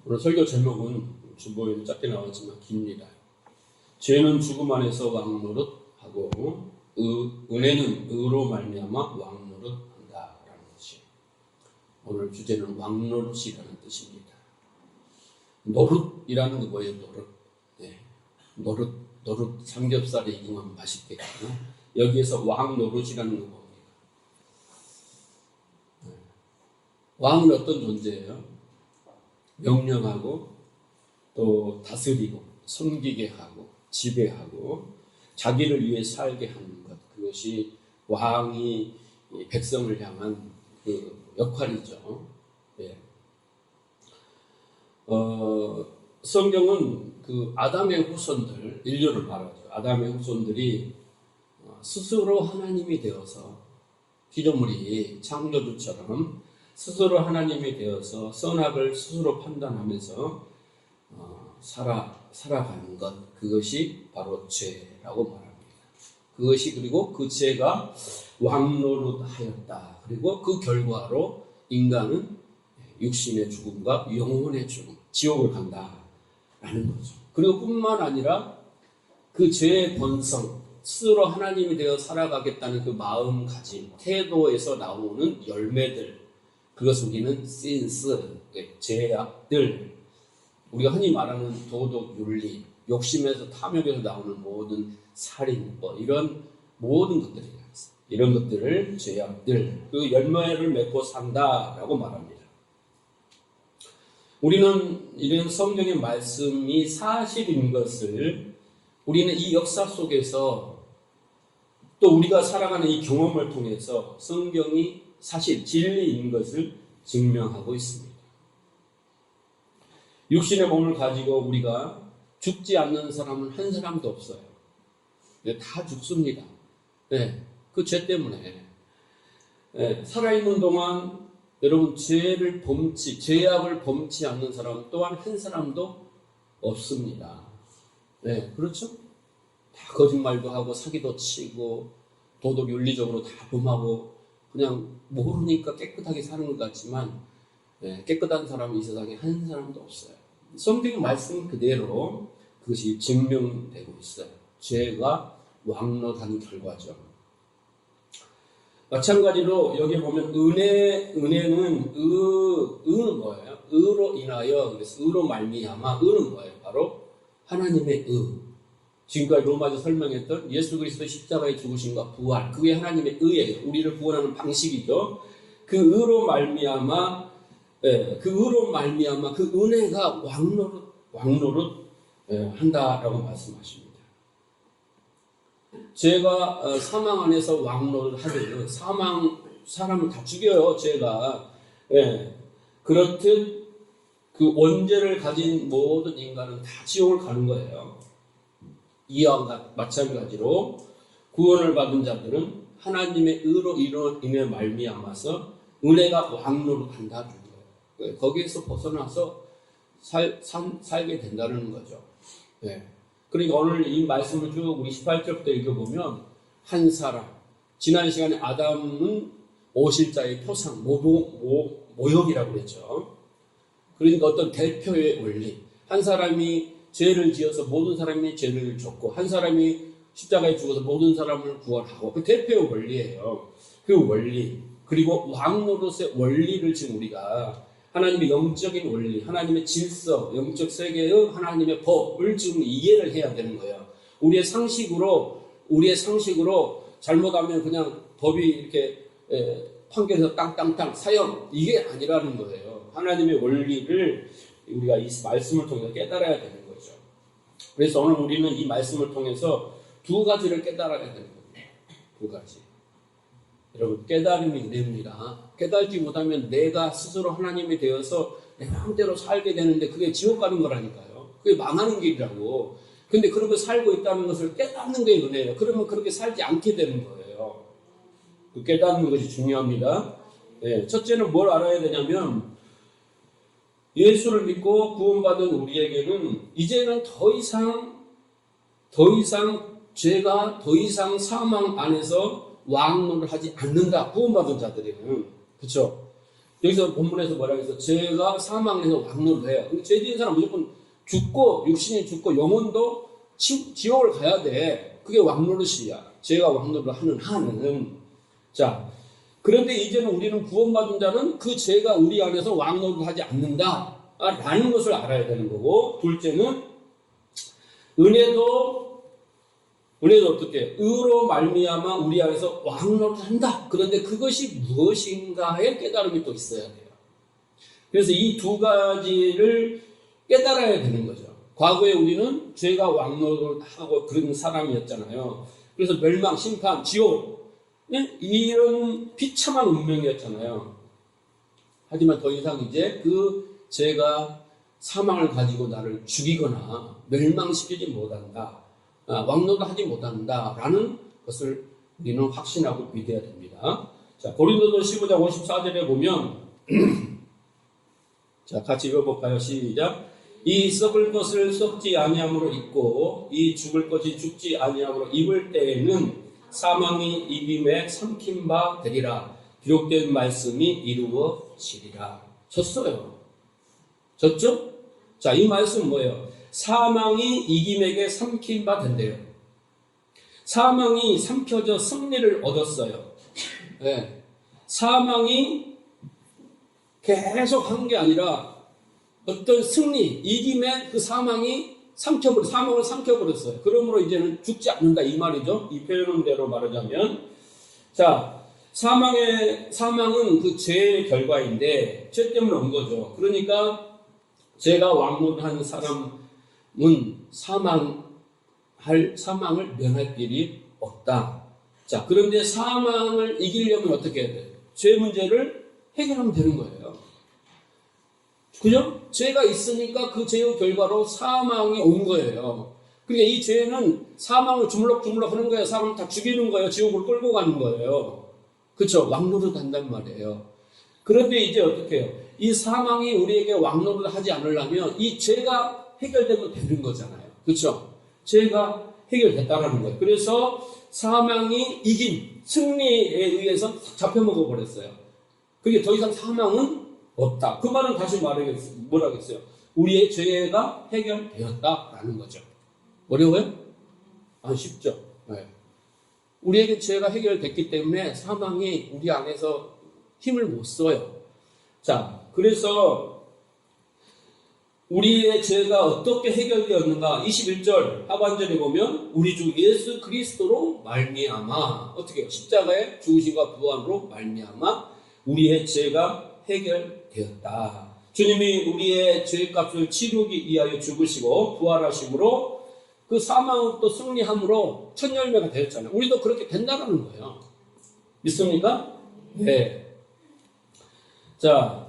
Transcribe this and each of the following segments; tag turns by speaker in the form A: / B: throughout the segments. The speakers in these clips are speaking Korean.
A: 오늘 설교 제목은 주보에는 짧게 나왔지만 깁니다. 죄는 죽음 안에서 왕노릇하고 은혜는 의로 말미암아 왕노릇한다라는 것이 오늘 주제는 왕노릇이라는 뜻입니다. 노릇이라는 거 뭐예요? 노릇. 네. 노릇 삼겹살에 익으면 맛있겠죠. 여기에서 왕노릇이라는 거 봅니다. 네. 왕은 어떤 존재예요? 명령하고 또 다스리고 섬기게 하고 지배하고 자기를 위해 살게 하는 것, 그것이 왕이 백성을 향한 그 역할이죠. 예. 성경은 그 아담의 후손들, 인류를 말하죠. 아담의 후손들이 스스로 하나님이 되어서 피조물이 창조주처럼 스스로 하나님이 되어서 선악을 스스로 판단하면서 살아가는 것, 그것이 바로 죄라고 말합니다. 그것이 그리고 그 죄가 왕노릇하였다. 그리고 그 결과로 인간은 육신의 죽음과 영혼의 죽음, 지옥을 간다라는 거죠. 그리고 뿐만 아니라 그 죄의 본성, 스스로 하나님이 되어 살아가겠다는 그 마음가짐, 태도에서 나오는 열매들, 그것을 우리는 신스, 죄악들, 우리가 흔히 말하는 도덕, 윤리, 욕심에서 탐욕에서 나오는 모든 살인, 이런 모든 것들이 있습니다. 이런 것들을 죄악들, 그 열매를 맺고 산다라고 말합니다. 우리는 이런 성경의 말씀이 사실인 것을 우리는 이 역사 속에서 또 우리가 살아가는 이 경험을 통해서 성경이 사실 진리인 것을 증명하고 있습니다. 육신의 몸을 가지고 우리가 죽지 않는 사람은 한 사람도 없어요. 다 죽습니다. 네, 그 죄 때문에. 네, 살아있는 동안 여러분 죄악을 범치 않는 사람 또한 한 사람도 없습니다. 네, 그렇죠? 다 거짓말도 하고 사기도 치고 도덕 윤리적으로 다 범하고 그냥 모르니까 깨끗하게 사는 것 같지만 깨끗한 사람은 이 세상에 한 사람도 없어요. 성경의 말씀 그대로 그것이 증명되고 있어요. 죄가 왕노릇하는 결과죠. 마찬가지로 여기 보면 은혜는 의는 뭐예요? 의로 인하여, 그래서 의로 말미암아, 의는 뭐예요? 바로 하나님의 의. 지금까지 로마서 설명했던 예수 그리스도 십자가의 죽으심과 부활, 그게 하나님의 의예요. 우리를 구원하는 방식이죠. 그 의로 말미암아, 그 은혜가 왕노릇 한다라고 말씀하십니다. 죄가 사망 안에서 왕노릇 하듯 사람을 다 죽여요. 죄가. 그렇듯 그 원죄를 가진 모든 인간은 다 지옥을 가는 거예요. 이와 마찬가지로 구원을 받은 자들은 하나님의 의로 인해 말미암아서 은혜가 왕노릇한다는 거예요. 거기에서 벗어나서 살게 된다는 거죠. 그러니까 오늘 이 말씀을 쭉 우리 18절부터 읽어보면 한 사람, 지난 시간에 아담은 오실자의 표상, 모형이라고 그랬죠. 그러니까 어떤 대표의 원리, 한 사람이 죄를 지어서 모든 사람이 죄를 졌고 한 사람이 십자가에 죽어서 모든 사람을 구원하고 그 대표의 원리예요. 그 원리, 그리고 왕노릇의 원리를 지금 우리가 하나님의 영적인 원리, 하나님의 질서, 영적 세계의 하나님의 법을 지금 이해를 해야 되는 거예요. 우리의 상식으로 잘못하면 그냥 법이 이렇게 판결해서 땅땅땅 사형, 이게 아니라는 거예요. 하나님의 원리를 우리가 이 말씀을 통해서 깨달아야 되는 거죠. 그래서 오늘 우리는 이 말씀을 통해서 두 가지를 깨달아야 되는 겁니다. 두 가지. 여러분, 깨달음이 은혜입니다. 깨달지 못하면 내가 스스로 하나님이 되어서 내 마음대로 살게 되는데 그게 지옥 가는 거라니까요. 그게 망하는 길이라고. 근데 그렇게 살고 있다는 것을 깨닫는 게 은혜예요. 그러면 그렇게 살지 않게 되는 거예요. 그 깨닫는 것이 중요합니다. 첫째는 뭘 알아야 되냐면 예수를 믿고 구원받은 우리에게는 이제는 더 이상 죄가 더 이상 사망 안에서 왕노를 하지 않는다. 구원받은 자들에게는. 그렇죠? 여기서 본문에서 뭐라고 해서 죄가 사망에서 왕노를 해요. 죄 지은 사람 무조건 죽고 육신이 죽고 영혼도 지옥을 가야 돼. 그게 왕노릇이야. 죄가 왕노를 하는 한은. 자, 그런데 이제는 우리는 구원받은 자는 그 죄가 우리 안에서 왕노를 하지 않는다 라는 것을 알아야 되는 거고, 둘째는 은혜도 어떻게 의로 말미암아 우리 안에서 왕노를 한다. 그런데 그것이 무엇인가의 깨달음이 또 있어야 돼요. 그래서 이 두 가지를 깨달아야 되는 거죠. 과거에 우리는 죄가 왕노를 하고 그런 사람이었잖아요. 그래서 멸망, 심판, 지옥 이런 비참한 운명이었잖아요. 하지만 더 이상 이제 그 죄가 사망을 가지고 나를 죽이거나 멸망시키지 못한다. 왕노도 하지 못한다라는 것을 우리는 확신하고 믿어야 됩니다. 자, 고린도서 15장 54절에 보면 자, 같이 읽어볼까요? 시작. 이 썩을 것을 썩지 아니함으로 입고 이 죽을 것이 죽지 아니함으로 입을 때에는 사망이 이김에 삼킨 바 되리라. 기록된 말씀이 이루어지리라. 졌어요. 졌죠? 자, 이 말씀은 뭐예요? 사망이 이김에게 삼킨 바 된대요. 사망이 삼켜져 승리를 얻었어요. 네. 사망이 계속 한 게 아니라 어떤 승리, 이김에 그 사망을 삼켜버렸어요. 그러므로 이제는 죽지 않는다 이 말이죠. 이 표현대로 말하자면, 자, 사망은 그 죄의 결과인데 죄 때문에 온 거죠. 그러니까 죄가 왕노하는 사람은 사망을 면할 길이 없다. 자, 그런데 사망을 이기려면 어떻게 해야 돼요? 죄 문제를 해결하면 되는 거예요. 그죠? 죄가 있으니까 그 죄의 결과로 사망이 온 거예요. 그러니까 이 죄는 사망을 주물럭주물럭 하는 거예요. 사람을 다 죽이는 거예요. 지옥으로 끌고 가는 거예요. 그렇죠? 왕노릇 한단 말이에요. 그런데 이제 어떻게 해요? 이 사망이 우리에게 왕노릇 하지 않으려면 이 죄가 해결되면 되는 거잖아요. 그렇죠? 죄가 해결됐다라는 거예요. 그래서 사망이 이긴 승리에 의해서 잡혀먹어 버렸어요. 그게 더 이상 사망은 없다. 그 말은 다시 뭐라겠어요? 우리의 죄가 해결되었다라는 거죠. 어려워요? 안 쉽죠? 네. 우리에게 죄가 해결됐기 때문에 사망이 우리 안에서 힘을 못 써요. 자, 그래서 우리의 죄가 어떻게 해결되었는가? 21절 하반절에 보면 우리 주 예수 그리스도로 말미암아 어떻게 해요? 십자가의 죽으심과 부활로 말미암아 우리의 죄가 해결되었다. 주님이 우리의 죄값을 치르기 위하여 죽으시고 부활하심으로 그 사망을 또 승리함으로 첫 열매가 되었잖아요. 우리도 그렇게 된다는 거예요. 믿습니까? 네. 자,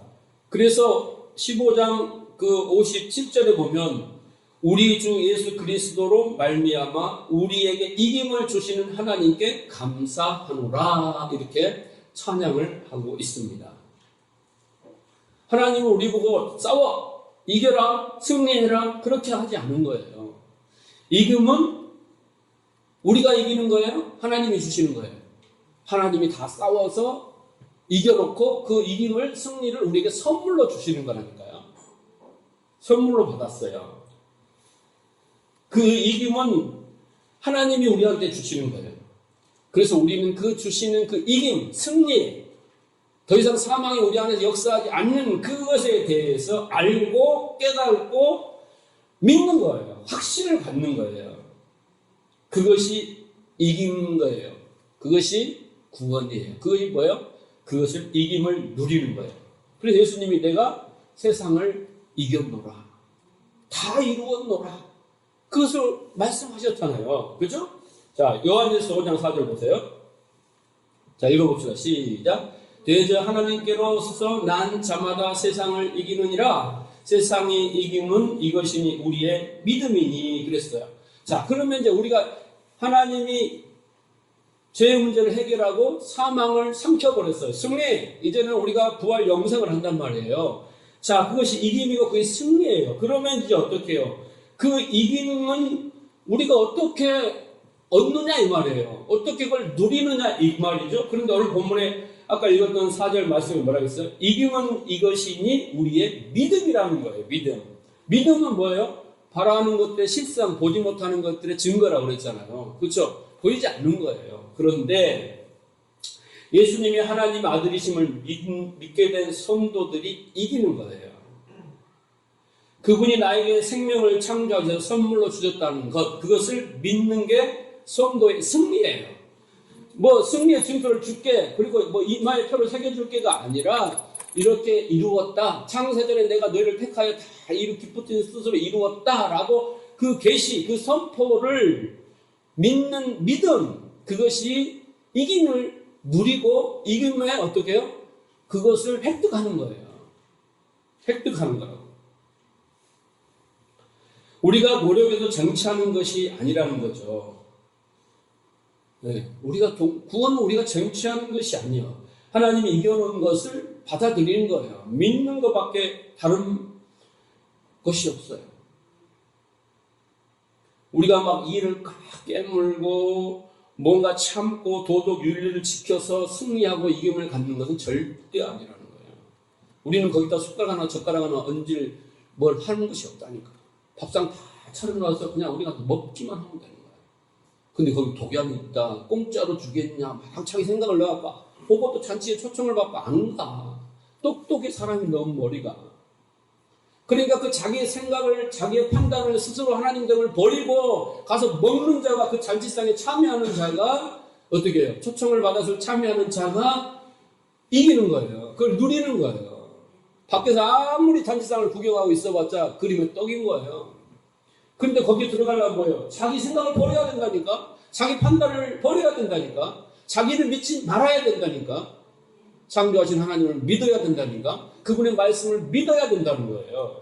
A: 그래서 15장 그 57절에 보면 우리 주 예수 그리스도로 말미암아 우리에게 이김을 주시는 하나님께 감사하노라 이렇게 찬양을 하고 있습니다. 하나님은 우리 보고 싸워, 이겨라, 승리해라 그렇게 하지 않은 거예요. 이김은 우리가 이기는 거예요? 하나님이 주시는 거예요. 하나님이 다 싸워서 이겨놓고 그 이김을, 승리를 우리에게 선물로 주시는 거라니까요. 선물로 받았어요. 그 이김은 하나님이 우리한테 주시는 거예요. 그래서 우리는 그 주시는 그 이김, 승리, 더 이상 사망이 우리 안에서 역사하지 않는 그것에 대해서 알고 깨닫고 믿는 거예요. 확신을 갖는 거예요. 그것이 이긴 거예요. 그것이 구원이에요. 그것이 뭐예요? 그것을 이김을 누리는 거예요. 그래서 예수님이 내가 세상을 이겼노라. 다 이루었노라. 그것을 말씀하셨잖아요. 그죠? 자, 요한일서 5장 4절 보세요. 자, 읽어봅시다. 시작. 대저 하나님께로서 난 자마다 세상을 이기느니라. 세상이 이김은 이것이니 우리의 믿음이니 그랬어요. 자, 그러면 이제 우리가 하나님이 죄의 문제를 해결하고 사망을 삼켜버렸어요. 승리! 이제는 우리가 부활 영생을 한단 말이에요. 자, 그것이 이김이고 그게 승리예요. 그러면 이제 어떻게 해요? 그 이김은 우리가 어떻게 얻느냐 이 말이에요. 어떻게 그걸 누리느냐 이 말이죠. 그런데 오늘 본문에 아까 읽었던 4절 말씀에 뭐라고 했어요? 이김은 이것이니 우리의 믿음이라는 거예요. 믿음. 믿음은 뭐예요? 바라는 것들의 실상, 보지 못하는 것들의 증거라고 그랬잖아요. 그렇죠? 보이지 않는 거예요. 그런데 예수님이 하나님 아들이심을 믿게 된 성도들이 이기는 거예요. 그분이 나에게 생명을 창조하셔서 선물로 주셨다는 것, 그것을 믿는 게 성도의 승리예요. 뭐 승리의 증표를 줄게, 그리고 뭐 이마에 표를 새겨줄게가 아니라 이렇게 이루었다. 창세전에 내가 너희를 택하여 다 기쁘신 뜻으로 이루었다라고 그 계시, 그 선포를 믿는 믿음, 그것이 이김을 누리고 이김에 어떻게 해요? 그것을 획득하는 거예요. 획득하는 거라고. 우리가 노력해서 쟁취하는 것이 아니라는 거죠. 네, 구원은 우리가 쟁취하는 것이 아니에요. 하나님이 이겨놓은 것을 받아들이는 거예요. 믿는 것밖에 다른 것이 없어요. 우리가 막 일을 깨물고 뭔가 참고 도덕 윤리를 지켜서 승리하고 이김을 갖는 것은 절대 아니라는 거예요. 우리는 거기다 숟가락 하나 젓가락 하나 얹을 뭘 하는 것이 없다니까. 밥상 다 차려놔서 그냥 우리가 먹기만 하면 되는 거예요. 근데 거기 독약이 있다, 공짜로 주겠냐, 막 자기 생각을 내갖고 그것도 잔치에 초청을 받고 안 가. 똑똑해 사람이 너무 머리가. 그러니까 그 자기의 생각을, 자기의 판단을 스스로 하나님 등을 버리고 가서 먹는 자가, 그 잔치상에 참여하는 자가 어떻게 해요? 초청을 받아서 참여하는 자가 이기는 거예요. 그걸 누리는 거예요. 밖에서 아무리 잔치상을 구경하고 있어봤자 그림의 떡인 거예요. 그런데 거기에 들어가려면 뭐예요? 자기 생각을 버려야 된다니까? 자기 판단을 버려야 된다니까? 자기를 믿지 말아야 된다니까? 창조하신 하나님을 믿어야 된다니까? 그분의 말씀을 믿어야 된다는 거예요.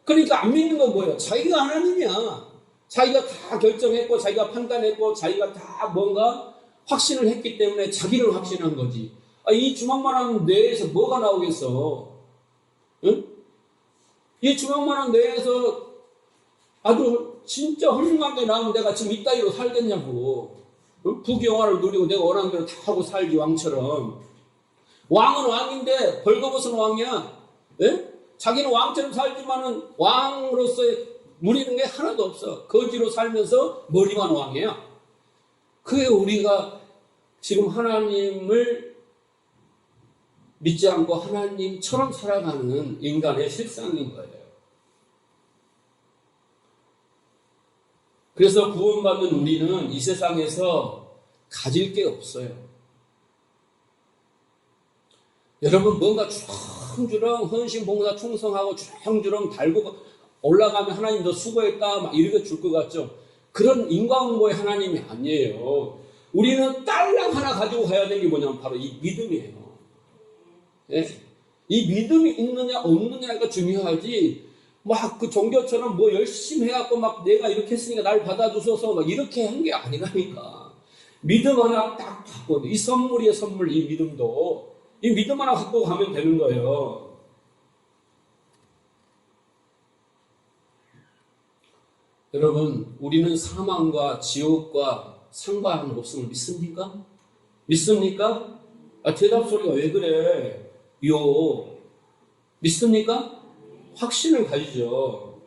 A: 그러니까 안 믿는 건 뭐예요? 자기가 하나님이야. 자기가 다 결정했고, 자기가 판단했고, 자기가 다 뭔가 확신을 했기 때문에 자기를 확신한 거지. 이 주먹만한 뇌에서 뭐가 나오겠어? 응? 이 주먹만한 뇌에서 아주 진짜 훌륭하게 나오면 내가 지금 이따위로 살겠냐고. 응? 부귀영화를 누리고 내가 원하는 대로 다 하고 살지, 왕처럼. 왕은 왕인데 벌거벗은 왕이야. 예? 자기는 왕처럼 살지만은 왕으로서의 누리는 게 하나도 없어. 거지로 살면서 머리만 왕이야. 그게 우리가 지금 하나님을 믿지 않고 하나님처럼 살아가는 인간의 실상인 거예요. 그래서 구원받는 우리는 이 세상에서 가질 게 없어요. 여러분, 뭔가 주렁주렁 헌신 봉사 충성하고 주렁주렁 달고 올라가면 하나님 너 수고했다 막 이렇게 줄 것 같죠? 그런 인과응보의 하나님이 아니에요. 우리는 딸랑 하나 가지고 가야 되는 게 뭐냐면 바로 이 믿음이에요. 예? 이 믿음이 있느냐 없느냐가 중요하지, 막 그 종교처럼 뭐 열심히 해갖고 막 내가 이렇게 했으니까 날 받아주셔서 막 이렇게 한 게 아니라니까. 믿음 하나 딱 갖고, 이 선물이에요, 선물. 이 믿음도 이 믿음 하나 갖고 가면 되는 거예요. 여러분, 우리는 사망과 지옥과 상관은 없음을 믿습니까? 믿습니까? 대답 소리가 왜 그래? 믿습니까? 확신을 가지죠.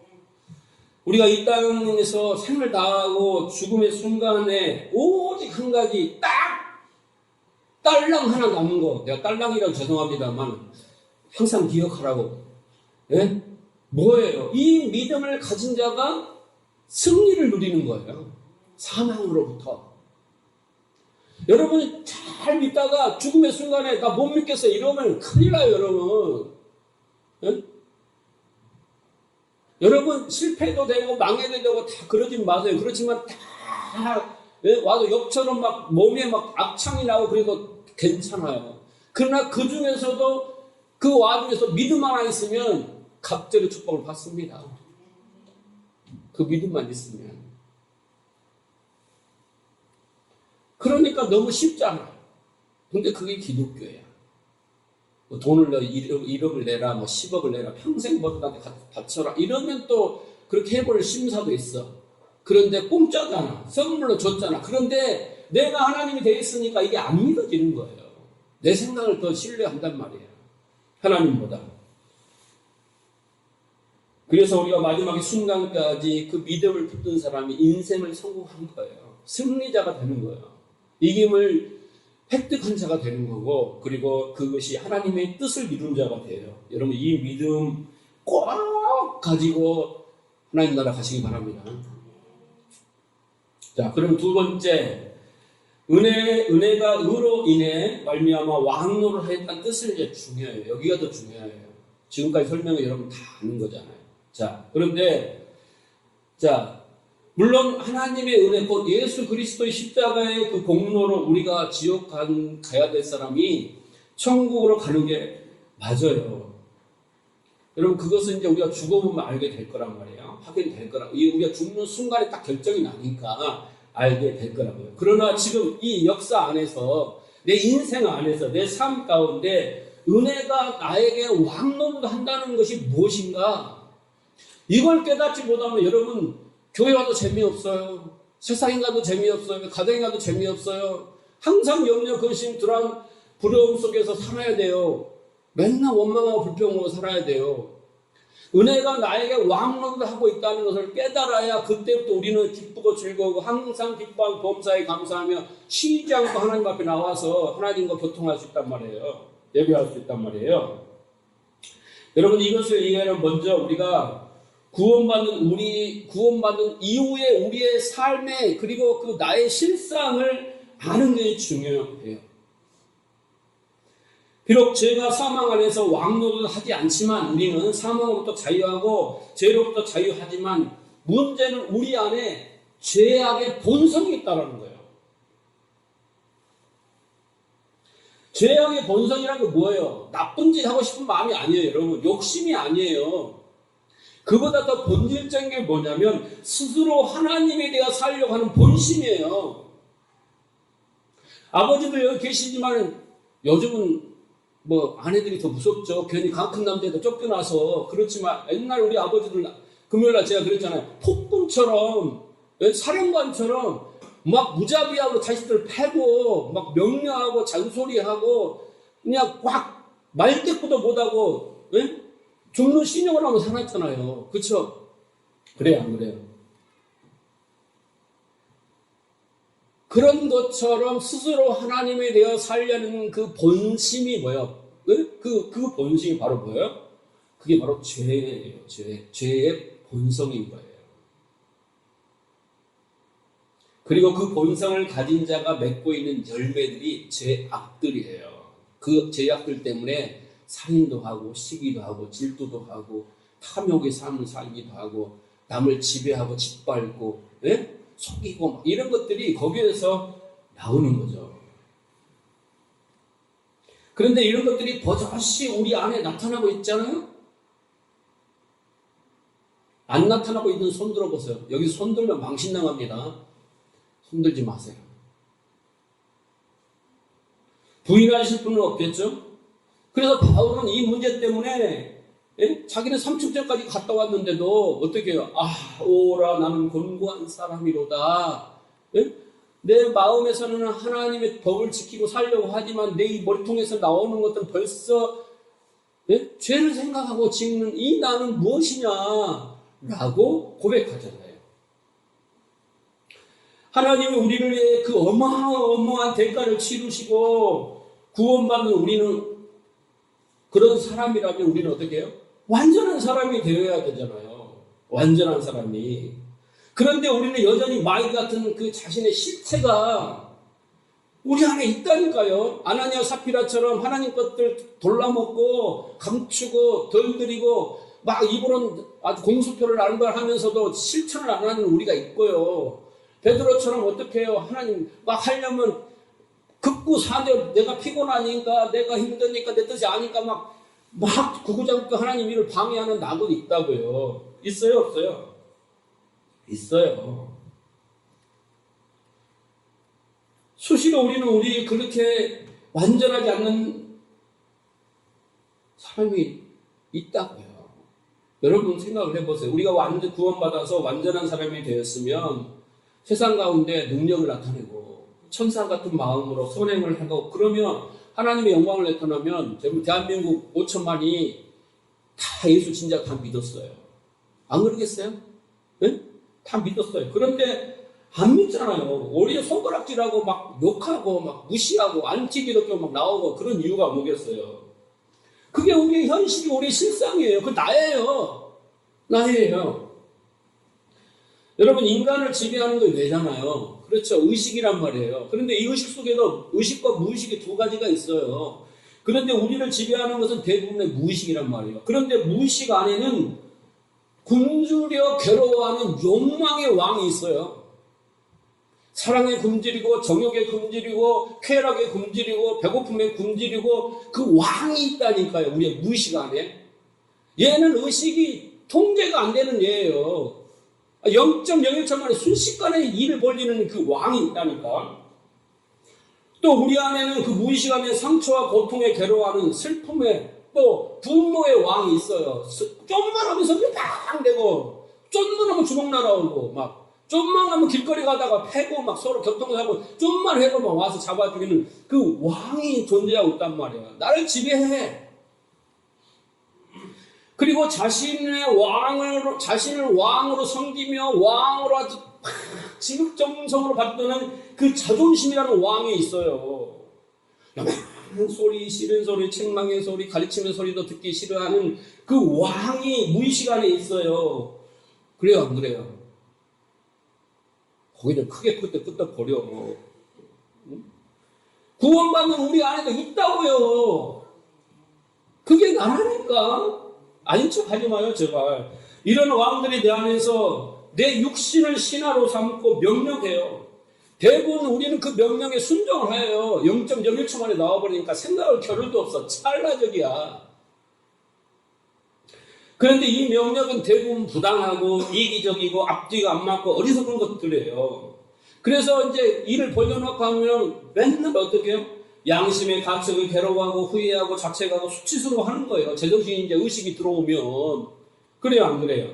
A: 우리가 이 땅에서 생을 다하고 죽음의 순간에 오직 한 가지 딸랑 하나 남은 거, 내가 딸랑이라고 죄송합니다만 항상 기억하라고. 예? 뭐예요? 이 믿음을 가진 자가 승리를 누리는 거예요. 사망으로부터. 여러분이 잘 믿다가 죽음의 순간에 나 못 믿겠어 이러면 큰일 나요, 여러분. 예? 여러분 실패도 되고 망해도 되고 다 그러지 마세요. 그렇지만 다 와도 역처럼 막 몸에 막 악창이 나고 그래도 괜찮아요. 그러나 그 중에서도 그 와중에서 믿음 하나 있으면 갑절의 축복을 받습니다. 그 믿음만 있으면. 그러니까 너무 쉽잖아. 근데 그게 기독교야. 뭐 돈을 내, 1억을 내라, 뭐 10억을 내라, 평생 벌어다한테 바쳐라. 이러면 또 그렇게 해볼 심사도 있어. 그런데 공짜잖아. 선물로 줬잖아. 그런데 내가 하나님이 되어 있으니까 이게 안 믿어지는 거예요. 내 생각을 더 신뢰한단 말이에요. 하나님보다. 그래서 우리가 마지막에 순간까지 그 믿음을 붙든 사람이 인생을 성공한 거예요. 승리자가 되는 거예요. 이김을 획득한 자가 되는 거고, 그리고 그것이 하나님의 뜻을 이룬 자가 돼요. 여러분, 이 믿음 꼭 가지고 하나님 나라 가시기 바랍니다. 자, 그럼 두 번째, 은혜가 의로 인해 말미암아 왕노를 하였다는 뜻을 이제 중요해요. 여기가 더 중요해요. 지금까지 설명을 여러분 다 아는 거잖아요. 자, 그런데 물론 하나님의 은혜, 곧 예수 그리스도의 십자가의 그 공로로 우리가 지옥 가야 될 사람이 천국으로 가는 게 맞아요. 여러분, 그것은 이제 우리가 죽어보면 알게 될 거란 말이에요. 확인될 거라. 우리가 죽는 순간에 딱 결정이 나니까 알게 될 거라고요. 그러나 지금 이 역사 안에서, 내 인생 안에서, 내 삶 가운데 은혜가 나에게 왕노를 한다는 것이 무엇인가? 이걸 깨닫지 못하면 여러분, 교회 와도 재미없어요. 세상에 가도 재미없어요. 가정에 가도 재미없어요. 항상 염려, 근심, 불안, 부러움 속에서 살아야 돼요. 맨날 원망하고 불평하고 살아야 돼요. 은혜가 나에게 왕노를 하고 있다는 것을 깨달아야 그때부터 우리는 기쁘고 즐거우고 항상 기뻐하고 범사에 감사하며 쉬지 않고 하나님 앞에 나와서 하나님과 교통할 수 있단 말이에요. 예배할 수 있단 말이에요. 여러분, 이것을 이해하면 먼저 우리가 구원받는 이후에 우리의 삶에, 그리고 그 나의 실상을 아는 게 중요해요. 비록 죄가 사망 안에서 왕노를 하지 않지만 우리는 사망으로부터 자유하고 죄로부터 자유하지만 문제는 우리 안에 죄악의 본성이 있다는 거예요. 죄악의 본성이란 게 뭐예요? 나쁜 짓 하고 싶은 마음이 아니에요, 여러분. 욕심이 아니에요. 그보다 더 본질적인 게 뭐냐면 스스로 하나님에 대해 살려고 하는 본심이에요. 아버지도 여기 계시지만 요즘은 뭐 아내들이 더 무섭죠. 괜히 강 큰 남자애들 쫓겨나서. 그렇지만 옛날 우리 아버지들, 금요일날 제가 그랬잖아요. 폭군처럼, 사령관처럼 막 무자비하고 자식들 패고 막 명령하고 잔소리하고 그냥 꽉 말대꾸도 못하고 죽는 신용을 하고 살았잖아요. 그쵸? 그래요, 안 그래요? 그런 것처럼 스스로 하나님에 대해 살려는 그 본심이 뭐예요? 그 본심이 바로 뭐예요? 그게 바로 죄예요. 죄의 본성인 거예요. 그리고 그 본성을 가진 자가 맺고 있는 열매들이 죄악들이에요. 그 죄악들 때문에 살인도 하고 시기도 하고 질투도 하고 탐욕의 삶을 살기도 하고 남을 지배하고 짓밟고 속이고 이런 것들이 거기에서 나오는 거죠. 그런데 이런 것들이 버젓이 우리 안에 나타나고 있잖아요. 안 나타나고 있는 손 들어보세요. 여기 손 들면 망신당합니다. 손 들지 마세요. 부인하실 분은 없겠죠? 그래서 바울은 이 문제 때문에 자기는 삼축제까지 갔다 왔는데도 어떻게 해요? 오라 나는 곤고한 사람이로다. 내 마음에서는 하나님의 법을 지키고 살려고 하지만 내 이 머리통에서 나오는 것들은 벌써 죄를 생각하고 짓는 이 나는 무엇이냐라고 고백하잖아요. 하나님이 우리를 위해 그 어마어마한 대가를 치르시고 구원받는 우리는 그런 사람이라면 우리는 어떻게 해요? 완전한 사람이 되어야 되잖아요. 완전한 사람이. 그런데 우리는 여전히 마귀 같은 그 자신의 실체가 우리 안에 있다니까요. 아나니아 사피라처럼 하나님 것들 돌라먹고 감추고 덜들이고 막 입으로는 아주 공수표를 안발하면서도 실천을 안 하는 우리가 있고요. 베드로처럼 어떻게 해요? 하나님 막 하려면 극구 사대 내가 피곤하니까 내가 힘드니까 내 뜻이 아니까 막 구구장구 하나님 일을 방해하는 낙은 있다고요. 있어요, 없어요? 있어요. 수시로 우리 그렇게 완전하지 않는 사람이 있다고요. 여러분 생각을 해보세요. 우리가 완전 구원받아서 완전한 사람이 되었으면 세상 가운데 능력을 나타내고 천사 같은 마음으로 선행을 하고 그러면 하나님의 영광을 나타나면 대한민국 5천만이 다 예수 진짜 다 믿었어요. 안 그러겠어요? 네? 다 믿었어요. 그런데 안 믿잖아요. 오히려 손가락질하고 막 욕하고 막 무시하고 안티기독교 막 나오고 그런 이유가 뭐겠어요? 그게 우리의 현실이 우리의 실상이에요. 그 나예요. 나예요. 여러분 인간을 지배하는 건 뇌잖아요. 그렇죠. 의식이란 말이에요. 그런데 이 의식 속에도 의식과 무의식이 두 가지가 있어요. 그런데 우리를 지배하는 것은 대부분의 무의식이란 말이에요. 그런데 무의식 안에는 굶주려 괴로워하는 욕망의 왕이 있어요. 사랑에 굶주리고 정욕에 굶주리고 쾌락에 굶주리고 배고픔에 굶주리고 그 왕이 있다니까요. 우리의 무의식 안에. 얘는 의식이 통제가 안 되는 얘예요. 0.01초 만에 순식간에 일을 벌리는 그 왕이 있다니까. 또 우리 안에는 그 무의식 안에 상처와 고통에 괴로워하는 슬픔에 또 분노의 왕이 있어요. 좀만 하면 성질 팍 내고 좀만 하면 주먹 날아오고 막 좀만 하면 길거리 가다가 패고 막 서로 교통사고 좀만 해도 막 와서 잡아 죽이는 그 왕이 존재하고 있단 말이야. 나를 지배해. 그리고 자신을 왕으로 섬기며 왕으로 아주 지극정성으로 받드는 그 자존심이라는 왕이 있어요. 많은 소리, 싫은 소리, 책망의 소리, 가르치는 소리도 듣기 싫어하는 그 왕이 무의식 안에 있어요. 그래요, 안 그래요? 거기는 크게 끄떡버려. 구원받는 우리 안에도 있다고요. 그게 나라니까. 아닌 척 하지 마요, 제발. 이런 왕들이 내 안에서 내 육신을 신하로 삼고 명령해요. 대부분 우리는 그 명령에 순종을 해요. 0.01초 만에 나와버리니까 생각할 겨를도 없어. 찰나적이야. 그런데 이 명령은 대부분 부당하고 이기적이고 앞뒤가 안 맞고 어리석은 것들이에요. 그래서 이제 일을 벌려놓고 하면 맨날 어떻게 해요? 양심의 가책을 괴로워하고 후회하고 자책하고 수치스러워 하는 거예요. 제정신이 이제 의식이 들어오면. 그래요, 안 그래요?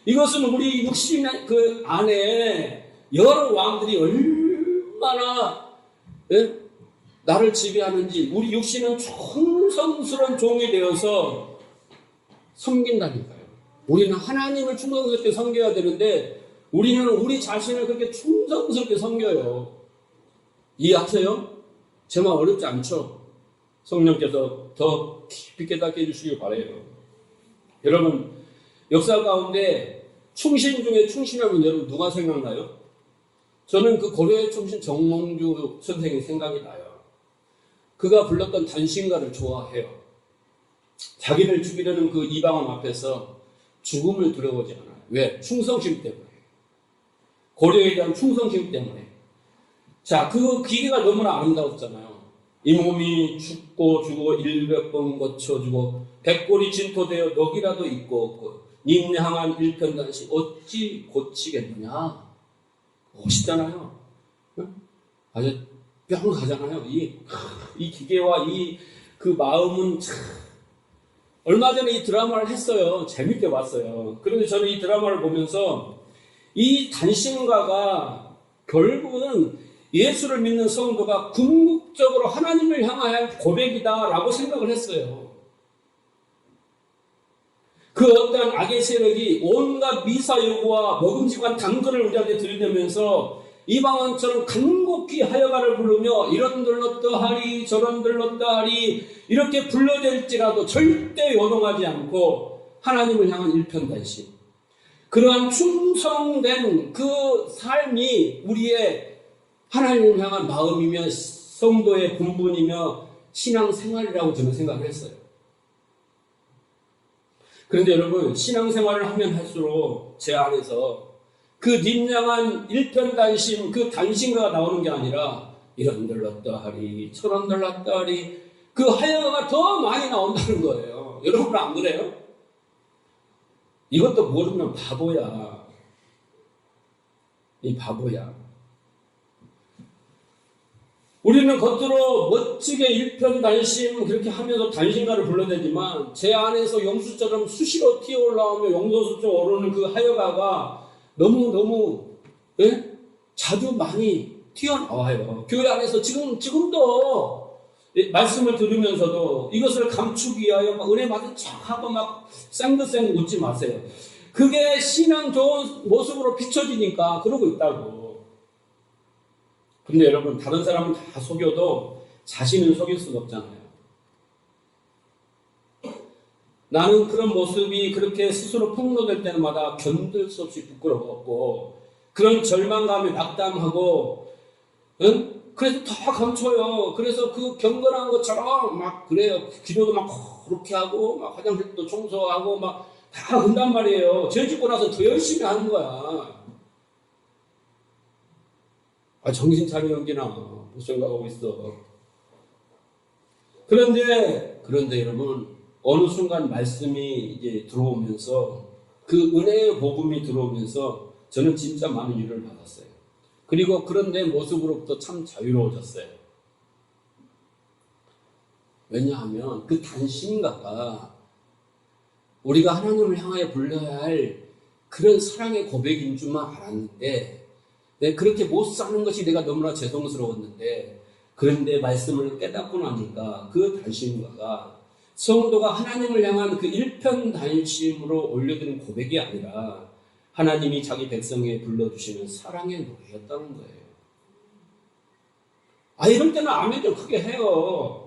A: 이것은 우리 육신 그 안에 여러 왕들이 얼마나 나를 지배하는지 우리 육신은 충성스러운 종이 되어서 섬긴다니까요. 우리는 하나님을 충성스럽게 섬겨야 되는데 우리는 우리 자신을 그렇게 충성스럽게 섬겨요. 이해하세요? 제 말 어렵지 않죠? 성령께서 더 깊이 깨닫게 해주시길 바라요. 여러분, 역사 가운데 충신 중에 충신하면 여러분 누가 생각나요? 저는 그 고려의 충신 정몽주 선생이 생각이 나요. 그가 불렀던 단신가를 좋아해요. 자기를 죽이려는 그 이방원 앞에서 죽음을 두려워하지 않아요. 왜? 충성심 때문에. 고려에 대한 충성심 때문에. 자, 그 기계가 너무나 아름다웠잖아요. 이 몸이 죽고 100번 거쳐주고 백골이 진토되어 넋이라도 있고 없고 님 향한 일편단심 어찌 고치겠느냐. 멋있잖아요. 아주 뿅 가잖아요. 이 기계와 그 마음은 참. 얼마 전에 이 드라마를 했어요. 재밌게 봤어요. 그런데 저는 이 드라마를 보면서 이 단신가가 결국은 예수를 믿는 성도가 궁극적으로 하나님을 향한 고백이다라고 생각을 했어요. 그 어떤 악의 세력이 온갖 미사 요구와 먹음직한 당근을 우리한테 들이대면서 이방원처럼 간곡히 하여가를 부르며 이런 들렀다하리 저런 들렀다하리 이렇게 불러댈지라도 절대 요동하지 않고 하나님을 향한 일편단심. 그러한 충성된 그 삶이 우리의 하나님을 향한 마음이며 성도의 본분이며 신앙생활이라고 저는 생각을 했어요. 그런데 여러분 신앙생활을 하면 할수록 제 안에서 그 님양한 일편단심 그 단신가가 나오는 게 아니라 이런 들렀다 하리 저런 들렀다 하리 그 하여가 더 많이 나온다는 거예요. 여러분 안 그래요? 이것도 모르면 바보야. 이 바보야. 우리는 겉으로 멋지게 일편단심 그렇게 하면서 단신가를 불러대지만 제 안에서 용수처럼 수시로 튀어올라오며 용서수처럼 오르는 그 하여가가 너무너무 자주 많이 튀어나와요. 교회 안에서 지금도 말씀을 들으면서도 이것을 감추기 위하여 막 은혜 받은 척하고 막 쌩긋쌩긋 웃지 마세요. 그게 신앙 좋은 모습으로 비춰지니까 그러고 있다고. 근데 여러분, 다른 사람은 다 속여도 자신은 속일 수가 없잖아요. 나는 그런 모습이 그렇게 스스로 폭로될 때마다 견딜 수 없이 부끄러웠고, 그런 절망감에 낙담하고, 응? 그래서 다 감춰요. 그래서 그 경건한 것처럼 막 그래요. 기도도 막 그렇게 하고, 막 화장실도 청소하고, 막 다 한단 말이에요. 죄 짓고 나서 더 열심히 하는 거야. 정신 차려, 영진아. 뭐 생각하고 있어. 그런데 여러분, 어느 순간 말씀이 이제 들어오면서, 그 은혜의 복음이 들어오면서 저는 진짜 많은 위로를 받았어요. 그리고 그런 내 모습으로부터 참 자유로워졌어요. 왜냐하면 그 단신가가 우리가 하나님을 향하여 불러야 할 그런 사랑의 고백인 줄만 알았는데, 그렇게 못 사는 것이 내가 너무나 죄송스러웠는데, 그런데 말씀을 깨닫고 나니까 그 단신가가 성도가 하나님을 향한 그 일편단심으로 올려드린 고백이 아니라 하나님이 자기 백성에 불러주시는 사랑의 노래였다는 거예요. 이럴 때는 아멘 좀 크게 해요.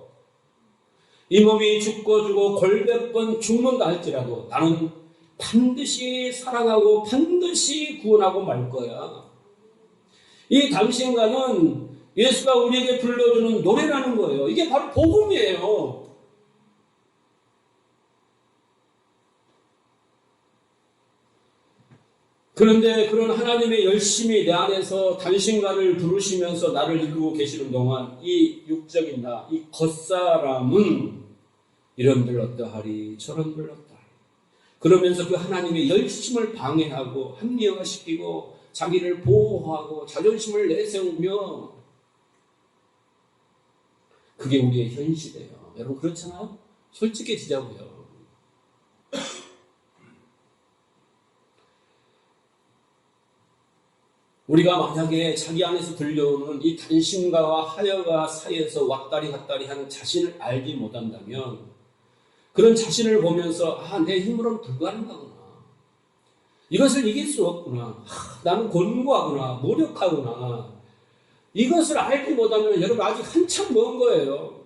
A: 이 몸이 죽고 골백번 죽는다 할지라도 나는 반드시 사랑하고 반드시 구원하고 말 거야. 이 당신과는 예수가 우리에게 불러주는 노래라는 거예요. 이게 바로 복음이에요. 그런데 그런 하나님의 열심히 내 안에서 당신과를 부르시면서 나를 이루고 계시는 동안 이 육적인 나, 이 겉사람은 이런들 어떠하리 저런들 어떠하리 그러면서 그 하나님의 열심을 방해하고 합리화시키고 자기를 보호하고 자존심을 내세우며, 그게 우리의 현실이에요. 여러분 그렇잖아요? 솔직해지자고요. 우리가 만약에 자기 안에서 들려오는 이 단심가와 하여가 사이에서 왔다리 갔다리 하는 자신을 알지 못한다면, 그런 자신을 보면서 내 힘으로는 불가능하구나, 이것을 이길 수 없구나, 나는 곤고하구나, 무력하구나, 이것을 알지 못하면 여러분 아직 한참 먼 거예요.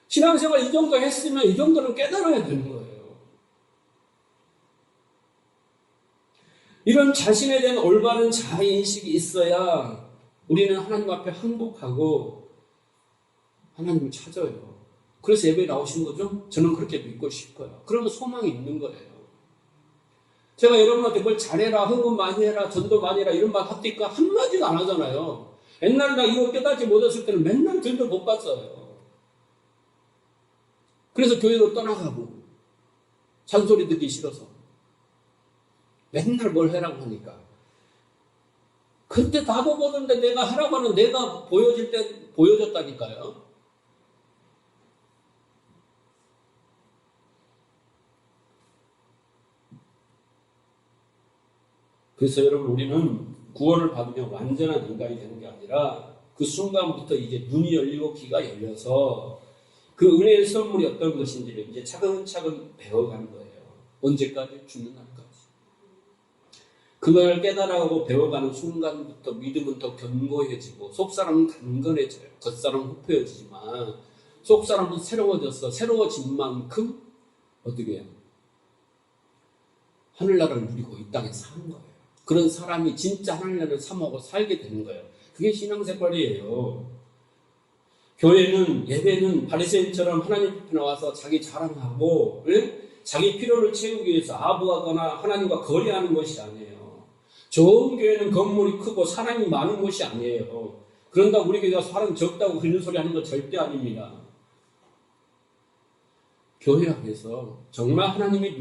A: 신앙생활 이 정도 했으면 이 정도는 깨달아야 되는 거예요. 이런 자신에 대한 올바른 자아인식이 있어야 우리는 하나님 앞에 항복하고 하나님을 찾아요. 그래서 예배에 나오신 거죠? 저는 그렇게 믿고 싶어요. 그러면 소망이 있는 거예요. 제가 여러분한테 뭘 잘해라, 헌금 많이 해라, 전도 많이 해라 이런 말 합니까? 한마디도 안 하잖아요. 옛날에 나 이거 깨닫지 못했을 때는 맨날 들도 못 봤어요. 그래서 교회로 떠나가고 잔소리 듣기 싫어서 맨날 뭘 해라고 하니까. 그때 나도 보는데 내가 하라고 하는 내가 보여질 때 보여줬다니까요. 그래서 여러분, 우리는 구원을 받으면 완전한 인간이 되는 게 아니라 그 순간부터 이제 눈이 열리고 귀가 열려서 그 은혜의 선물이 어떤 것인지를 이제 차근차근 배워가는 거예요. 언제까지? 죽는 날까지. 그걸 깨달아가고 배워가는 순간부터 믿음은 더 견고해지고 속사람은 강건해져요. 겉사람은 후패해지지만 속사람은 새로워져서 새로워진 만큼 어떻게 해요? 하늘나라를 누리고 이 땅에 사는 거예요. 그런 사람이 진짜 하늘나라를 사모하고 살게 되는 거예요. 그게 신앙생활이에요. 교회는, 예배는 바리새인처럼 하나님 앞에 나와서 자기 자랑하고 자기 필요를 채우기 위해서 아부하거나 하나님과 거래하는 것이 아니에요. 좋은 교회는 건물이 크고 사람이 많은 곳이 아니에요. 그런다고 우리 교회가 사람이 적다고 그런 소리 하는 건 절대 아닙니다. 교회 안에서 정말 하나님이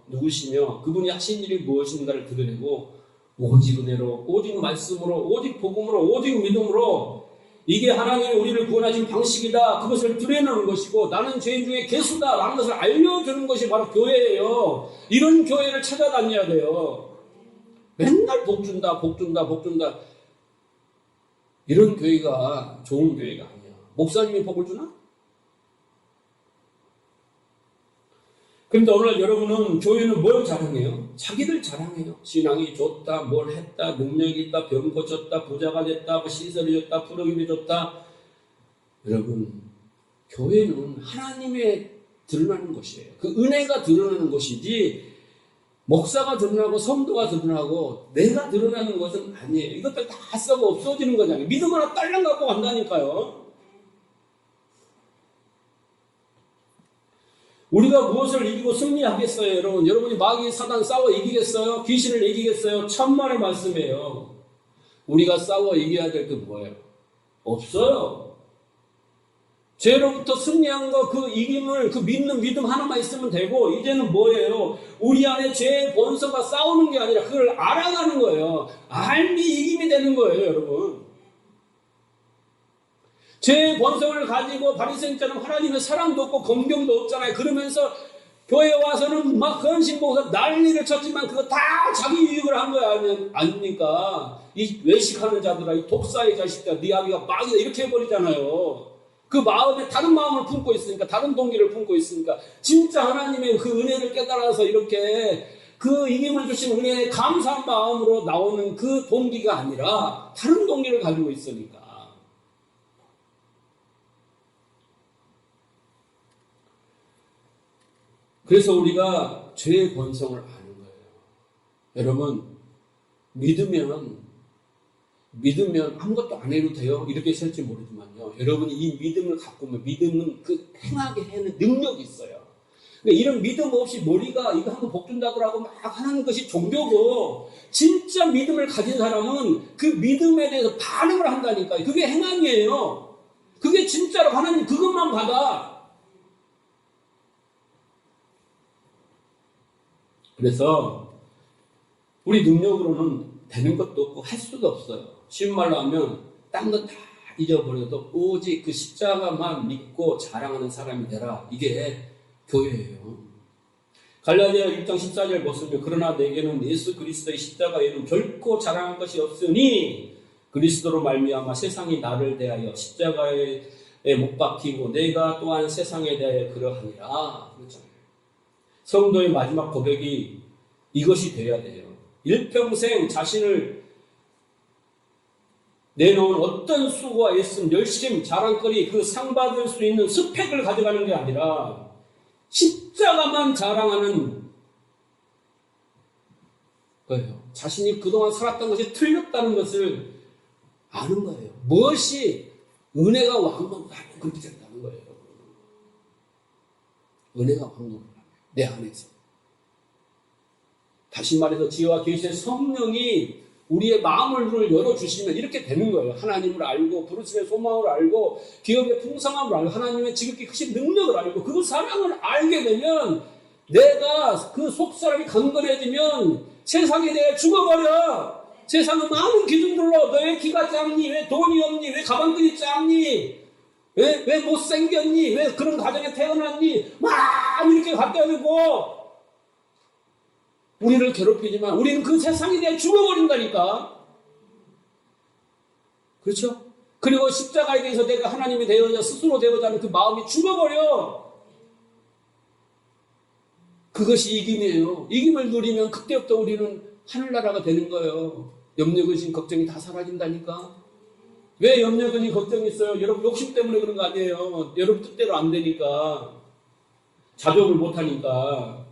A: 누구시며 그분이 하신 일이 무엇인가를 드러내고 오직 은혜로, 오직 말씀으로, 오직 복음으로, 오직 믿음으로 이게 하나님이 우리를 구원하신 방식이다, 그것을 드러내는 것이고 나는 죄인 중에 괴수다 라는 것을 알려주는 것이 바로 교회예요. 이런 교회를 찾아다녀야 돼요. 맨날 복 준다. 이런 교회가 좋은 교회가 아니야. 목사님이 복을 주나? 그런데 오늘 여러분은 교회는 뭘 자랑해요? 자기들 자랑해요. 신앙이 좋다, 뭘 했다, 능력이 있다, 병 고쳤다, 부자가 됐다, 뭐 시설이 좋다, 프로그램이 좋다. 여러분, 교회는 하나님의 드러나는 곳이에요. 그 은혜가 드러나는 곳이지 목사가 드러나고 성도가 드러나고 내가 드러나는 것은 아니에요. 이것들 다 썩어 없어지는 거잖아요. 믿음 하나 딸랑 갖고 간다니까요. 우리가 무엇을 이기고 승리하겠어요, 여러분? 여러분이 마귀 사단 싸워 이기겠어요? 귀신을 이기겠어요? 천만의 말씀이에요. 우리가 싸워 이겨야 될 게 뭐예요? 없어요. 죄로부터 승리한 거, 그 이김을, 그 믿는 믿음 하나만 있으면 되고, 이제는 뭐예요? 우리 안에 죄의 본성과 싸우는 게 아니라 그걸 알아가는 거예요. 알미 이김이 되는 거예요, 여러분. 죄의 본성을 가지고 바리새인처럼 하나님의 사랑도 없고 검경도 없잖아요. 그러면서 교회 와서는 막 헌신봉사 난리를 쳤지만 그거 다 자기 유익을 한 거야, 아닙니까? 이 외식하는 자들아, 이 독사의 자식들아, 네 아비가 마귀다 이렇게 해버리잖아요. 그 마음에 다른 마음을 품고 있으니까, 다른 동기를 품고 있으니까, 진짜 하나님의 그 은혜를 깨달아서 이렇게 그 이김을 주신 은혜에 감사한 마음으로 나오는 그 동기가 아니라 다른 동기를 가지고 있으니까. 그래서 우리가 죄의 본성을 아는 거예요. 여러분, 믿으면 아무것도 안 해도 돼요. 이렇게 쓸지 모르지만요. 여러분이 이 믿음을 갖고 오면 믿음은 그 행하게 하는 능력이 있어요. 근데 이런 믿음 없이 머리가 이거 한번 복 준다고 막 하는 것이 종교고, 진짜 믿음을 가진 사람은 그 믿음에 대해서 반응을 한다니까요. 그게 행함이에요. 그게 진짜로 하나님 그것만 받아. 그래서 우리 능력으로는 되는 것도 없고 할 수도 없어요. 쉬운 말로 하면 딴 거 다 잊어버려도 오직 그 십자가만 믿고 자랑하는 사람이 되라. 이게 교회예요. 갈라디아 6장 14절 보시면 그러나 내게는 예수 그리스도의 십자가에는 결코 자랑할 것이 없으니 그리스도로 말미암아 세상이 나를 대하여 십자가에 못 박히고 내가 또한 세상에 대하여 그러하니라. 그렇잖아요. 성도의 마지막 고백이 이것이 돼야 돼요. 일평생 자신을 내놓은 어떤 수고와 애씀, 열심, 자랑거리, 그 상 받을 수 있는 스펙을 가져가는 게 아니라 십자가만 자랑하는 거예요. 자신이 그동안 살았던 것이 틀렸다는 것을 아는 거예요. 무엇이 은혜가 왕국을 하면 그렇게 된다는 거예요. 은혜가 왕국을 하면 내 안에서. 다시 말해서 지혜와 계시의 성령이 우리의 마음을 열어주시면 이렇게 되는 거예요. 하나님을 알고 부르심의 소망을 알고 기업의 풍성함을 알고 하나님의 지극히 크신 능력을 알고 그 사랑을 알게 되면 내가 그 속사람이 강건해지면 세상에 대해 죽어버려. 세상은 많은 기준들로 너 왜 키가 작니? 왜 돈이 없니? 왜 가방끈이 작니? 왜 못생겼니? 왜 그런 가정에 태어났니? 막 이렇게 갖다 대고 우리를 괴롭히지만 우리는 그 세상에 대해 죽어버린다니까. 그렇죠? 그리고 십자가에 대해서 내가 하나님이 되어자 스스로 되어자 하는 그 마음이 죽어버려. 그것이 이김이에요. 이김을 누리면 그때부터 우리는 하늘나라가 되는 거예요. 염려, 근심, 걱정이 다 사라진다니까. 왜 염려, 근심, 걱정이 있어요? 여러분 욕심 때문에 그런 거 아니에요. 여러분 뜻대로 안 되니까. 자족을 못하니까.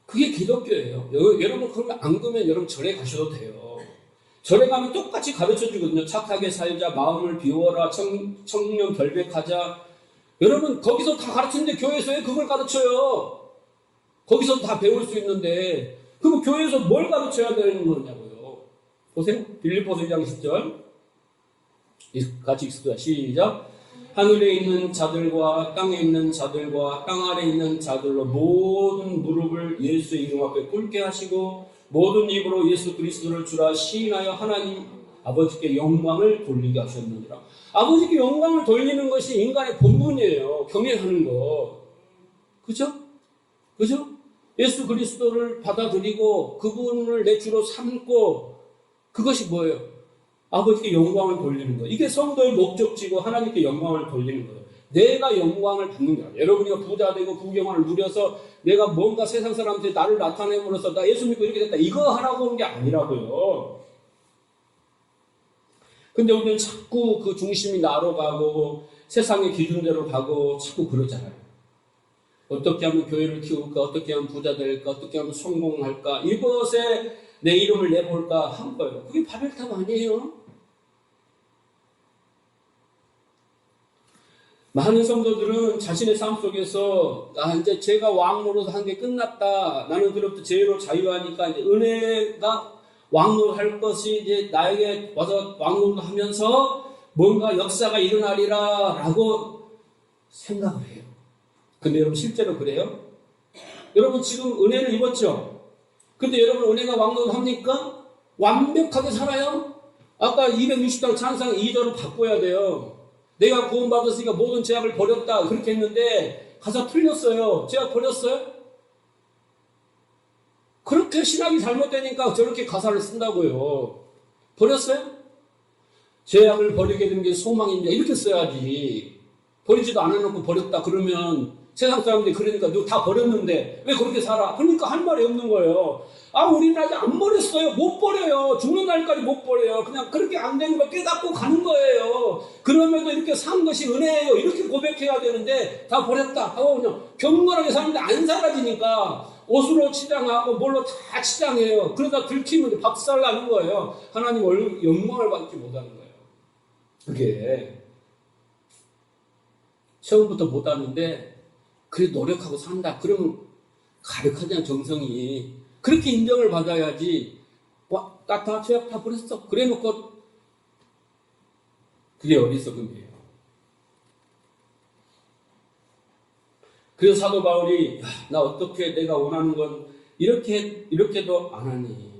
A: 그게 기독교예요. 여러분 그러면 안 그러면 여러분 절에 가셔도 돼요. 절에 가면 똑같이 가르쳐 주거든요. 착하게 살자, 마음을 비워라, 청년 결백하자. 여러분 거기서 다 가르치는데 교회에서 왜 그걸 가르쳐요? 거기서 다 배울 수 있는데 그럼 교회에서 뭘 가르쳐야 되는 거냐고요. 보세요. 빌립보서 2장 10절 같이 읽습니다. 시작. 하늘에 있는 자들과 땅에 있는 자들과 땅 아래 있는 자들로 모든 무릎을 예수의 이름 앞에 꿇게 하시고 모든 입으로 예수 그리스도를 주라 시인하여 하나님 아버지께 영광을 돌리게 하셨느니라. 아버지께 영광을 돌리는 것이 인간의 본분이에요. 경외하는 거. 그죠? 그죠? 예수 그리스도를 받아들이고 그분을 내 주로 삼고 그것이 뭐예요? 아버지께 영광을 돌리는 거. 이게 성도의 목적지고 하나님께 영광을 돌리는 거예요. 내가 영광을 받는 게 아니에요. 여러분이 부자 되고 부경화를 누려서 내가 뭔가 세상 사람한테 나를 나타내므로써 나 예수 믿고 이렇게 됐다. 이거 하라고 하는 게 아니라고요. 근데 우리는 자꾸 그 중심이 나로 가고 세상의 기준대로 가고 자꾸 그러잖아요. 어떻게 하면 교회를 키울까? 어떻게 하면 부자 될까? 어떻게 하면 성공할까? 이것에 내 이름을 내볼까 한 거예요. 그게 바벨탑 아니에요? 많은 성도들은 자신의 삶 속에서 이제 제가 왕 노릇 한 게 끝났다. 나는 그로부터 죄로 자유하니까 이제 은혜가 왕 노릇 할 것이 이제 나에게 와서 왕 노릇 하면서 뭔가 역사가 일어나리라 라고 생각을 해요. 근데 여러분 실제로 그래요? 여러분 지금 은혜를 입었죠? 근데 여러분 은혜가 왕 노릇 합니까? 완벽하게 살아요? 아까 260장 찬상 2절을 바꿔야 돼요. 내가 구원받았으니까 모든 죄악을 버렸다 그렇게 했는데 가사 틀렸어요. 죄악 버렸어요? 그렇게 신학이 잘못되니까 저렇게 가사를 쓴다고요. 버렸어요? 죄악을 버리게 된 게 소망인데 이렇게 써야지. 버리지도 않아놓고 버렸다 그러면 세상 사람들이 그러니까 너 다 버렸는데 왜 그렇게 살아? 그러니까 할 말이 없는 거예요. 아, 우리는 아직 안 버렸어요. 못 버려요. 죽는 날까지 못 버려요. 그냥 그렇게 안 되는 걸 깨닫고 가는 거예요. 그럼에도 이렇게 산 것이 은혜예요. 이렇게 고백해야 되는데 다 버렸다 하고 그냥 경건하게 사는데 안 사라지니까 옷으로 치장하고 뭘로 다 치장해요. 그러다 들키면 박살 나는 거예요. 하나님 영광을 받지 못하는 거예요. 그게 처음부터 못하는데 그래 노력하고 산다. 그러면 가득하잖아 정성이. 그렇게 인정을 받아야지. 다 죄악 다 버렸어. 그래 놓고 그게 어리석음이에요. 그래서 사도 바울이 나 어떻게 내가 원하는 건 이렇게도 안 하니.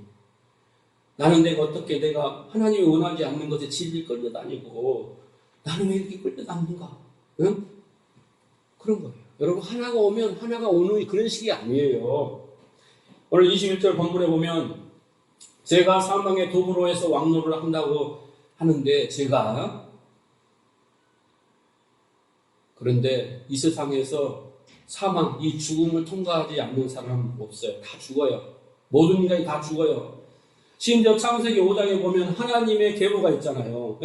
A: 나는 내가 어떻게 내가 하나님이 원하지 않는 것에 질질 끌려다니고 나는 왜 이렇게 끌려다니는가? 응? 그런 거예요. 여러분 하나가 오면 하나가 오는 그런 식이 아니에요. 오늘 21절 본문에 보면 제가 사망의 도구로 해서 왕노를 한다고 하는데 그런데 이 세상에서 사망, 이 죽음을 통과하지 않는 사람은 없어요. 다 죽어요. 모든 인간이 다 죽어요. 심지어 창세기 5장에 보면 하나님의 계보가 있잖아요.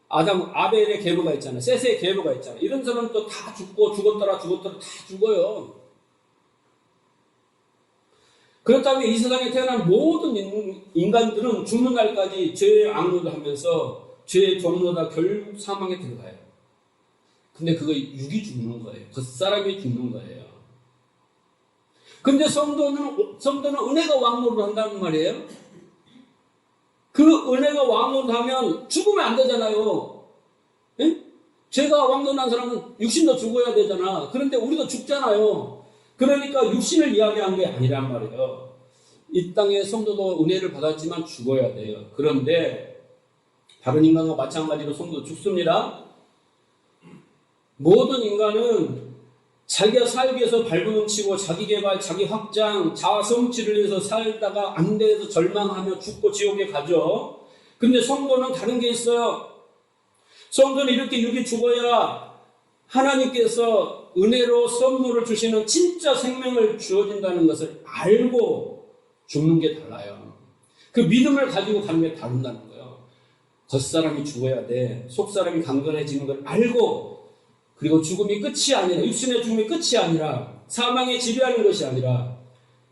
A: 아벨의 계보가 있잖아요. 셋의 계보가 있잖아요. 이런 사람도 다 죽고 죽었더라 다 죽어요. 그렇다면 이 세상에 태어난 모든 인간들은 죽는 날까지 죄의 악노를 하면서 죄의 종로다 결국 사망에 들어가요. 근데 그거 육이 죽는 거예요. 겉사람이 죽는 거예요. 근데 성도는 은혜가 왕노를 한다는 말이에요. 그 은혜가 왕노를 하면 죽으면 안 되잖아요. 에? 죄가 왕노한 사람은 육신도 죽어야 되잖아. 그런데 우리도 죽잖아요. 그러니까 육신을 이야기한 게 아니란 말이에요. 이 땅의 성도도 은혜를 받았지만 죽어야 돼요. 그런데 다른 인간과 마찬가지로 성도도 죽습니다. 모든 인간은 자기가 살기 위해서 발버둥치고 자기 개발, 자기 확장, 자아 성취를 위해서 살다가 안 돼서 절망하며 죽고 지옥에 가죠. 근데 성도는 다른 게 있어요. 성도는 이렇게 육이 죽어야 하나님께서 은혜로 선물을 주시는 진짜 생명을 주어진다는 것을 알고 죽는 게 달라요. 그 믿음을 가지고 가는 게 다른다는 거예요. 겉사람이 죽어야 돼. 속사람이 강건해지는 걸 알고 그리고 죽음이 끝이 아니라 육신의 죽음이 끝이 아니라 사망에 지배하는 것이 아니라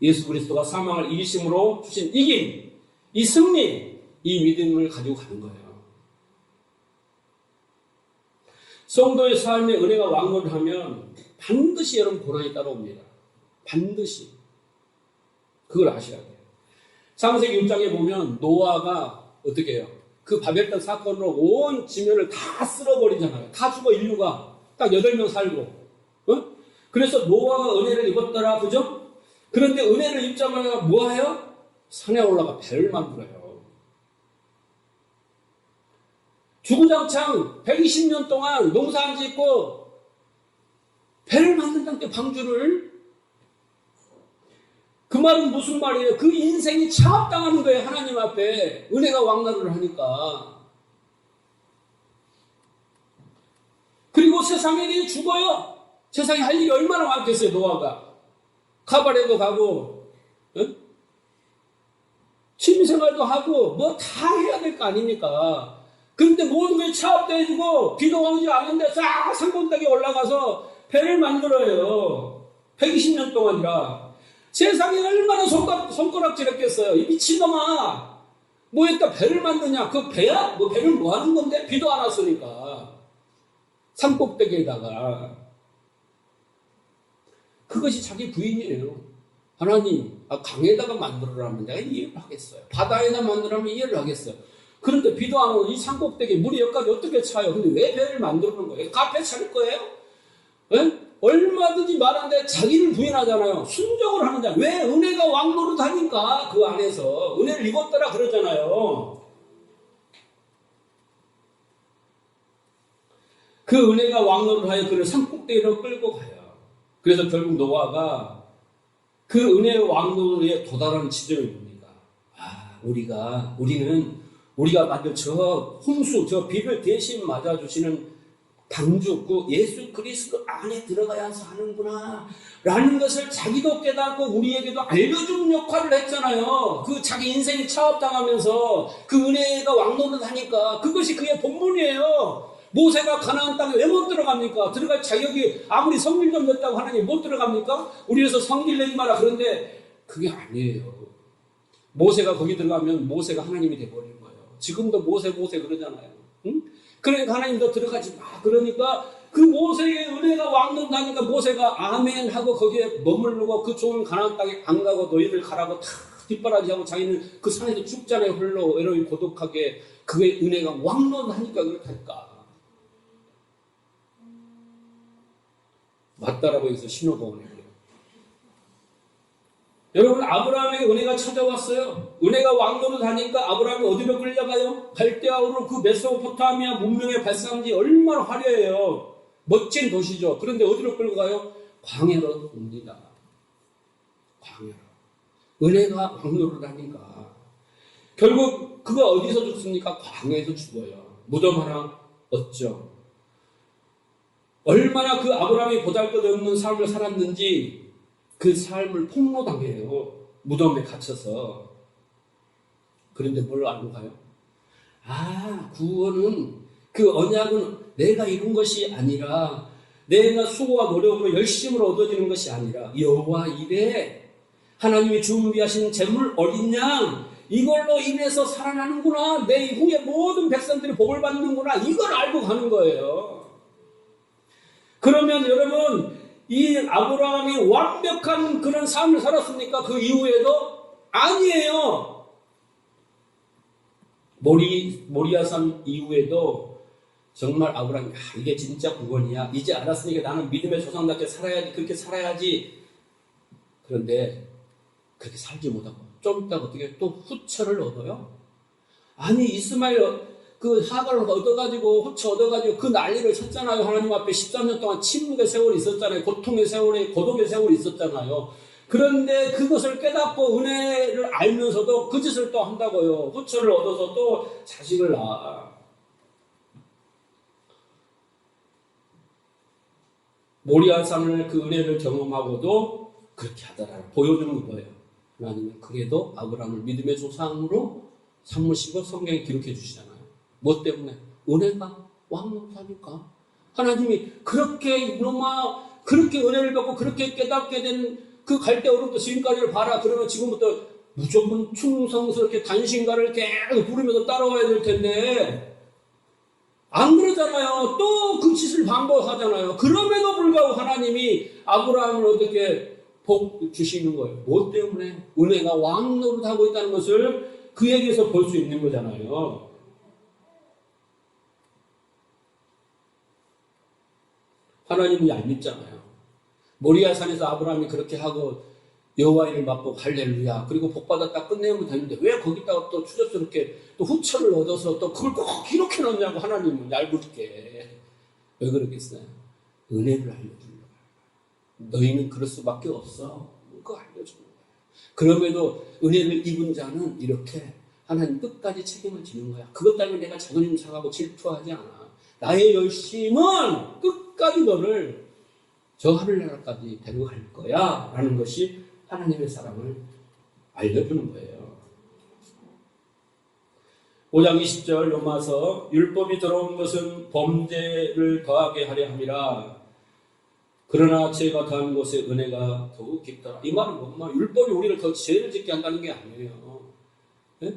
A: 예수 그리스도가 사망을 이기심으로 주신 이김, 이 승리, 이 믿음을 가지고 가는 거예요. 성도의 삶에 은혜가 왕노를 하면 반드시 여러분 고난이 따라옵니다. 반드시. 그걸 아셔야 돼요. 창세기 6장에 보면 노아가 어떻게 해요? 그 바벨탑 사건으로 온 지면을 다 쓸어버리잖아요. 다 죽어 인류가. 딱 8명 살고. 어? 그래서 노아가 은혜를 입었더라. 그죠? 그런데 은혜를 입자마자 뭐 해요? 산에 올라가 배를 만들어요. 주구장창 120년 동안 농사 안 짓고 배를 만든다는 게 방주를. 그 말은 무슨 말이에요? 그 인생이 차압당하는 거예요. 하나님 앞에 은혜가 왕노를 하니까. 그리고 세상에 대해 죽어요. 세상에 할 일이 얼마나 많겠어요. 노아가 카바레도 가고 취미생활도 하고 뭐 다 해야 될 거 아닙니까? 그런데 모든 게 차압돼지고 비도 오지 않는데 싹 산골짜기 올라가서 배를 만들어요. 120년 동안이라. 세상에 얼마나 손가락질했겠어요. 이 미친놈아. 뭐 했다 배를 만드냐. 그 배야? 뭐 배를 뭐 하는 건데? 비도 안 왔으니까. 산꼭대기에다가. 그것이 자기 부인이에요. 하나님, 강에다가 만들어라면 내가 이해를 하겠어요. 바다에다 만들어라면 이해를 하겠어요. 그런데 비도 안 오고 이 산꼭대기 물이 여기까지 어떻게 차요? 근데 왜 배를 만드는 거예요? 카페 차릴 거예요? 에? 얼마든지 말하는데 자기를 부인하잖아요. 순종을 하는데 왜 은혜가 왕노릇 하니까 그 안에서 은혜를 입었더라 그러잖아요. 그 은혜가 왕노릇 하여 그를 산꼭대기로 끌고 가요. 그래서 결국 노아가 그 은혜의 왕노릇에 도달하는 지점이 뭡니까? 우리가 만든 저 홍수, 저 비를 대신 맞아주시는 방주, 그 예수 그리스도 안에 들어가야 사는구나 라는 것을 자기도 깨닫고 우리에게도 알려주는 역할을 했잖아요. 그 자기 인생이 차압당하면서 그 은혜가 왕노릇 하니까 그것이 그의 본분이에요. 모세가 가나안 땅에 왜 못 들어갑니까? 들어갈 자격이 아무리 성길 좀 냈다고 하나님 못 들어갑니까? 우리에서 성길 내지 마라. 그런데 그게 아니에요. 모세가 거기 들어가면 모세가 하나님이 돼버리는 거예요. 지금도 모세 그러잖아요. 응? 그러니까 하나님도 들어가지 마. 그러니까 그 모세의 은혜가 왕노릇하니까 모세가 아멘 하고 거기에 머무르고 그 좋은 가나안 땅에 안 가고 너희들 가라고 다 뒷바라지하고 자기는 그 산에서 죽잖아요. 홀로 외로이 고독하게. 그의 은혜가 왕노릇하니까 그렇다니까. 맞다라고 해서 신호가 오네요. 여러분, 아브라함에게 은혜가 찾아왔어요. 은혜가 왕노릇 하니까 아브라함이 어디로 끌려가요? 갈대아우르 그 메소포타미아 문명의 발상지 얼마나 화려해요. 멋진 도시죠. 그런데 어디로 끌고 가요? 광야로 옵니다. 광야로. 은혜가 왕노릇 하니까. 결국 그가 어디서 죽습니까? 광야에서 죽어요. 무덤 하나 얻죠. 얼마나 그 아브라함이 보잘것없는 삶을 살았는지 그 삶을 폭로당해요. 무덤에 갇혀서. 그런데 뭘 알고 가요? 구원은, 그 언약은 내가 이룬 것이 아니라 내가 수고와 노력으로 열심으로 얻어지는 것이 아니라 여호와 이레 하나님이 준비하신 재물 어린 양 이걸로 인해서 살아나는구나. 내 이후에 모든 백성들이 복을 받는구나. 이걸 알고 가는 거예요. 그러면 여러분, 이 아브라함이 완벽한 그런 삶을 살았습니까? 그 이후에도? 아니에요. 모리아산 이후에도 정말 아브라함이 이게 진짜 구원이야. 이제 알았으니까 나는 믿음의 조상답게 살아야지. 그렇게 살아야지. 그런데 그렇게 살지 못하고 좀 있다가 어떻게 또 후처를 얻어요? 아니 이스마엘 그 하가를 얻어가지고 후처 얻어가지고 그 난리를 쳤잖아요. 하나님 앞에 13년 동안 침묵의 세월이 있었잖아요. 고통의 세월이, 고독의 세월이 있었잖아요. 그런데 그것을 깨닫고 은혜를 알면서도 그 짓을 또 한다고요. 후처를 얻어서 또 자식을 낳아. 모리아산을 그 은혜를 경험하고도 그렇게 하더라. 보여주는 거예요. 하나님은 그래도 아브라함을 믿음의 조상으로 삼으시고 성경에 기록해 주시잖아요. 뭐 때문에? 은혜가 왕노릇하니까. 하나님이 그렇게 이놈아 그렇게 은혜를 받고 그렇게 깨닫게 된 그 갈대아우르부터 지금까지를 봐라. 그러면 지금부터 무조건 충성스럽게 단신가를 계속 부르면서 따라와야 될 텐데 안 그러잖아요. 또 그 짓을 반복하잖아요. 그럼에도 불구하고 하나님이 아브라함을 어떻게 복 주시는 거예요. 뭐 때문에? 은혜가 왕노릇하고 있다는 것을 그에게서 볼 수 있는 거잖아요. 하나님이 안 믿잖아요. 모리아산에서 아브라함이 그렇게 하고 여호와 이름을 맛보고 할렐루야 그리고 복받았다 끝내면 되는데 왜 거기다가 또 추접스럽게 또 후처를 얻어서 또 그걸 꼭 기록해 놓냐고. 하나님은 얄궂게. 왜 그러겠어요? 은혜를 알려주는 거예요. 너희는 그럴 수밖에 없어. 그거 알려주는 거예요. 그럼에도 은혜를 입은 자는 이렇게 하나님 끝까지 책임을 지는 거야. 그것 때문에 내가 자존심 상하고 질투하지 않아. 나의 열심은 끝까지 너를 저 하늘나라까지 데려갈 거야 라는 것이 하나님의 사랑을 알려주는 거예요. 5장 20절 로마서 율법이 들어온 것은 범죄를 더하게 하려 함이라. 그러나 죄가 더한 곳에 은혜가 더욱 깊더라. 이 말은 뭔 말? 율법이 우리를 더 죄를 짓게 한다는 게 아니에요. 네?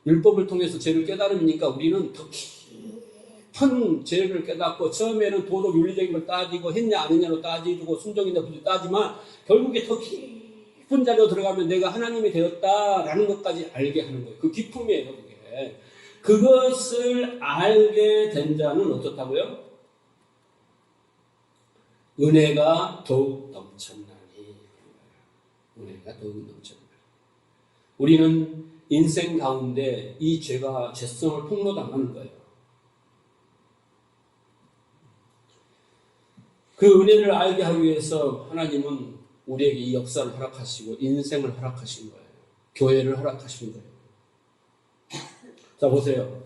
A: 율법을 통해서 죄를 깨달으니까 우리는 더 깊은 죄를 깨닫고 처음에는 도덕 윤리적인 걸 따지고 했냐 안 했냐로 따지고 순종이냐 부지 따지만 결국에 더 깊은 자리로 들어가면 내가 하나님이 되었다라는 것까지 알게 하는 거예요. 그 기쁨이에요. 그게. 그것을 알게 된 자는 어떻다고요? 은혜가 더욱 넘쳤나니. 은혜가 더욱 넘쳤나니. 우리는 인생 가운데 이 죄성을 폭로당하는 거예요. 그 은혜를 알게 하기 위해서 하나님은 우리에게 이 역사를 허락하시고 인생을 허락하신 거예요. 교회를 허락하신 거예요. 자, 보세요.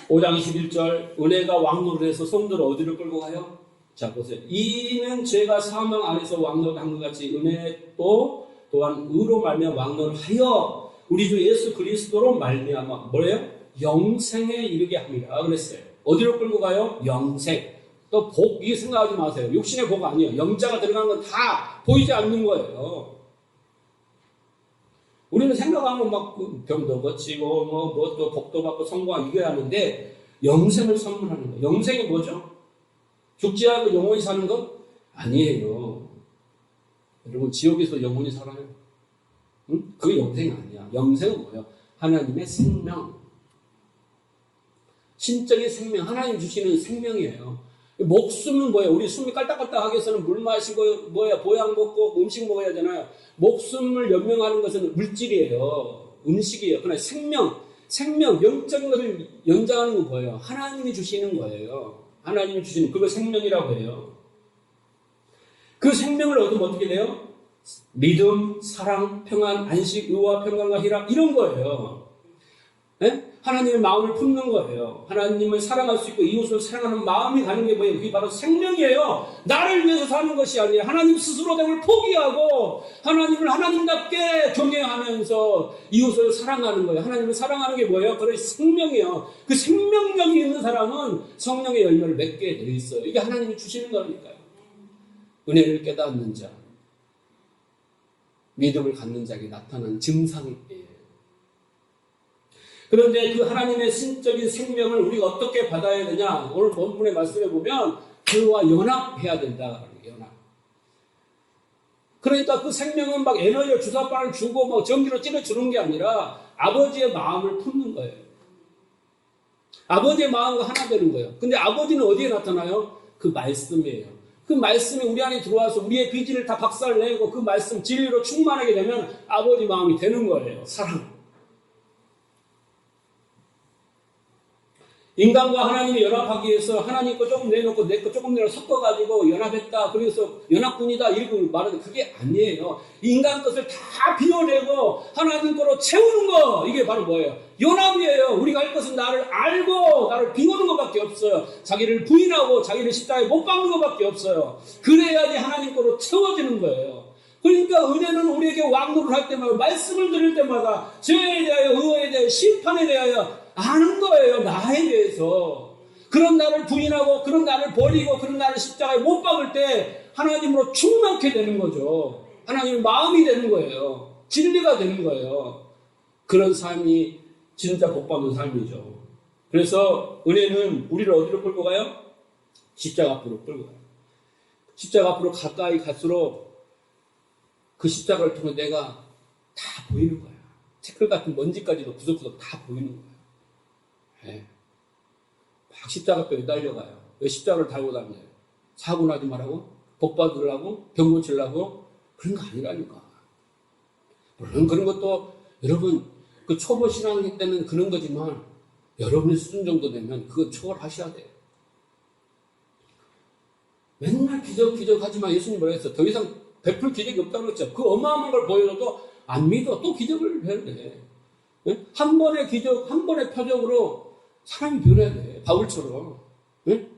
A: 5장 21절 은혜가 왕노를 해서 성도를 어디로 끌고 가요? 자, 보세요. 이는 죄가 사망 안에서 왕노를 한 것 같이 은혜도 또한 의로 말미암아 왕노를 하여 우리 주 예수 그리스도로 말미암아 뭐예요? 영생에 이르게 합니다. 그랬어요. 어디로 끌고 가요? 영생. 또 복, 이게 생각하지 마세요. 육신의 복 아니에요. 영자가 들어간 건 다 보이지 않는 거예요. 우리는 생각하면 막 병도 거치고 뭐 또 복도 받고 성공하고 이겨야 하는데 영생을 선물하는 거예요. 영생이 뭐죠? 죽지 않고 영원히 사는 것? 아니에요. 여러분 지옥에서 영원히 살아요? 응? 그게 영생이 아니야. 영생은 뭐예요? 하나님의 생명. 신적인 생명, 하나님 주시는 생명이에요. 목숨은 뭐예요? 우리 숨이 깔딱깔딱하게 해서는 물 마시고 보약 먹고 음식 먹어야 되잖아요. 목숨을 연명하는 것은 물질이에요. 음식이에요. 그러나 생명, 영적인 것을 연장하는 건 뭐예요? 하나님이 주시는 거예요. 하나님이 주시는 그걸 생명이라고 해요. 그 생명을 얻으면 어떻게 돼요? 믿음, 사랑, 평안, 안식, 의와 평강과 희락 이런 거예요. 네? 하나님의 마음을 품는 거예요. 하나님을 사랑할 수 있고 이웃을 사랑하는 마음이 가는 게 뭐예요? 그게 바로 생명이에요. 나를 위해서 사는 것이 아니라 하나님 스스로 됨을 포기하고 하나님을 하나님답게 경외하면서 이웃을 사랑하는 거예요. 하나님을 사랑하는 게 뭐예요? 그런 생명이에요. 그 생명력이 있는 사람은 성령의 열매를 맺게 되어 있어요. 이게 하나님이 주시는 거니까요. 은혜를 깨닫는 자, 믿음을 갖는 자에게 나타나는 증상이에요. 그런데 그 하나님의 신적인 생명을 우리가 어떻게 받아야 되냐? 오늘 본문의 말씀에 보면 그와 연합해야 된다. 연합. 그러니까 그 생명은 막 에너지를 주사바를 주고 막 전기로 찔러주는 게 아니라 아버지의 마음을 품는 거예요. 아버지의 마음과 하나 되는 거예요. 근데 아버지는 어디에 나타나요? 그 말씀이에요. 그 말씀이 우리 안에 들어와서 우리의 비질을 다 박살내고 그 말씀 진리로 충만하게 되면 아버지 마음이 되는 거예요. 사랑. 인간과 하나님이 연합하기 위해서 하나님 거 조금 내놓고 내 거 조금 내놓고 섞어가지고 연합했다. 그래서 연합군이다. 이렇게 말하는데 그게 아니에요. 인간 것을 다 비워내고 하나님 거로 채우는 거. 이게 바로 뭐예요? 연합이에요. 우리가 할 것은 나를 알고 나를 비우는 것밖에 없어요. 자기를 부인하고 자기를 십자가에 못 박는 것밖에 없어요. 그래야지 하나님 거로 채워지는 거예요. 그러니까 은혜는 우리에게 왕노를 할 때마다 말씀을 들을 때마다 죄에 대하여 의에 대하여 심판에 대하여 아는 거예요. 나에 대해서. 그런 나를 부인하고 그런 나를 버리고 그런 나를 십자가에 못 박을 때 하나님으로 충만케 되는 거죠. 하나님의 마음이 되는 거예요. 진리가 되는 거예요. 그런 삶이 진짜 복받는 삶이죠. 그래서 은혜는 우리를 어디로 끌고 가요? 십자가 앞으로 끌고 가요. 십자가 앞으로 가까이 갈수록 그 십자가를 통해 내가 다 보이는 거야. 태클 같은 먼지까지도 구석구석 다 보이는 거야. 네. 막 십자가뼈에 달려가요. 왜 십자가를 달고 다녀요? 사고 나지 말라고? 복 받으려고? 병 고치려고? 그런 거 아니라니까. 물론 그런 것도 여러분 그 초보 신앙 때는 그런 거지만 여러분의 수준 정도 되면 그건 초월하셔야 돼요. 맨날 기적 하지만 예수님 뭐라 했어? 더 이상 베풀 기적이 없다고 그랬죠. 그 어마어마한 걸 보여줘도 안 믿어. 또 기적을 해야 돼. 예? 한 번의 기적, 한 번의 표적으로 사람이 변해야 돼. 바울처럼. 예?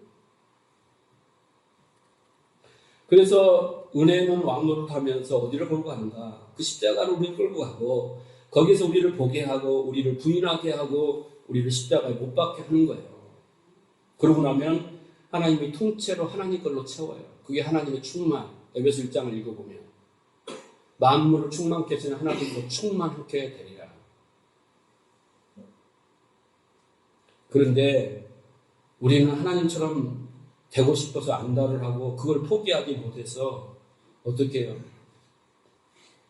A: 그래서 은혜는 왕노릇하면서 어디를 끌고 가는가? 그 십자가를 우리를 끌고 가고 거기서 우리를 보게 하고 우리를 부인하게 하고 우리를 십자가에 못 박게 하는 거예요. 그러고 나면 하나님이 통째로 하나님 걸로 채워요. 그게 하나님의 충만. 에베소 1장을 읽어보면 만물을 충만케 하시는 하나님도 충만하게 되리라. 그런데 우리는 하나님처럼 되고 싶어서 안달을 하고 그걸 포기하지 못해서 어떻게 해요?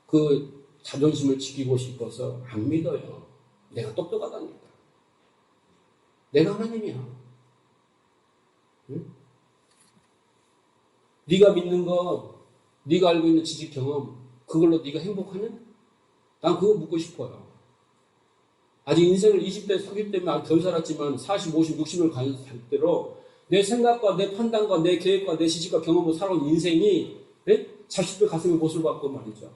A: 그 자존심을 지키고 싶어서 안 믿어요. 내가 똑똑하다니까. 내가 하나님이야. 응? 네가 믿는 거, 네가 알고 있는 지식 경험, 그걸로 네가 행복하냐? 난 그거 묻고 싶어요. 아직 인생을 20대, 30대면 아직 덜 살았지만 40, 50, 60을 갈 대로 내 생각과 내 판단과 내 계획과 내 지식과 경험으로 살아온 인생이 자식들 가슴에 못을 박고 말이죠.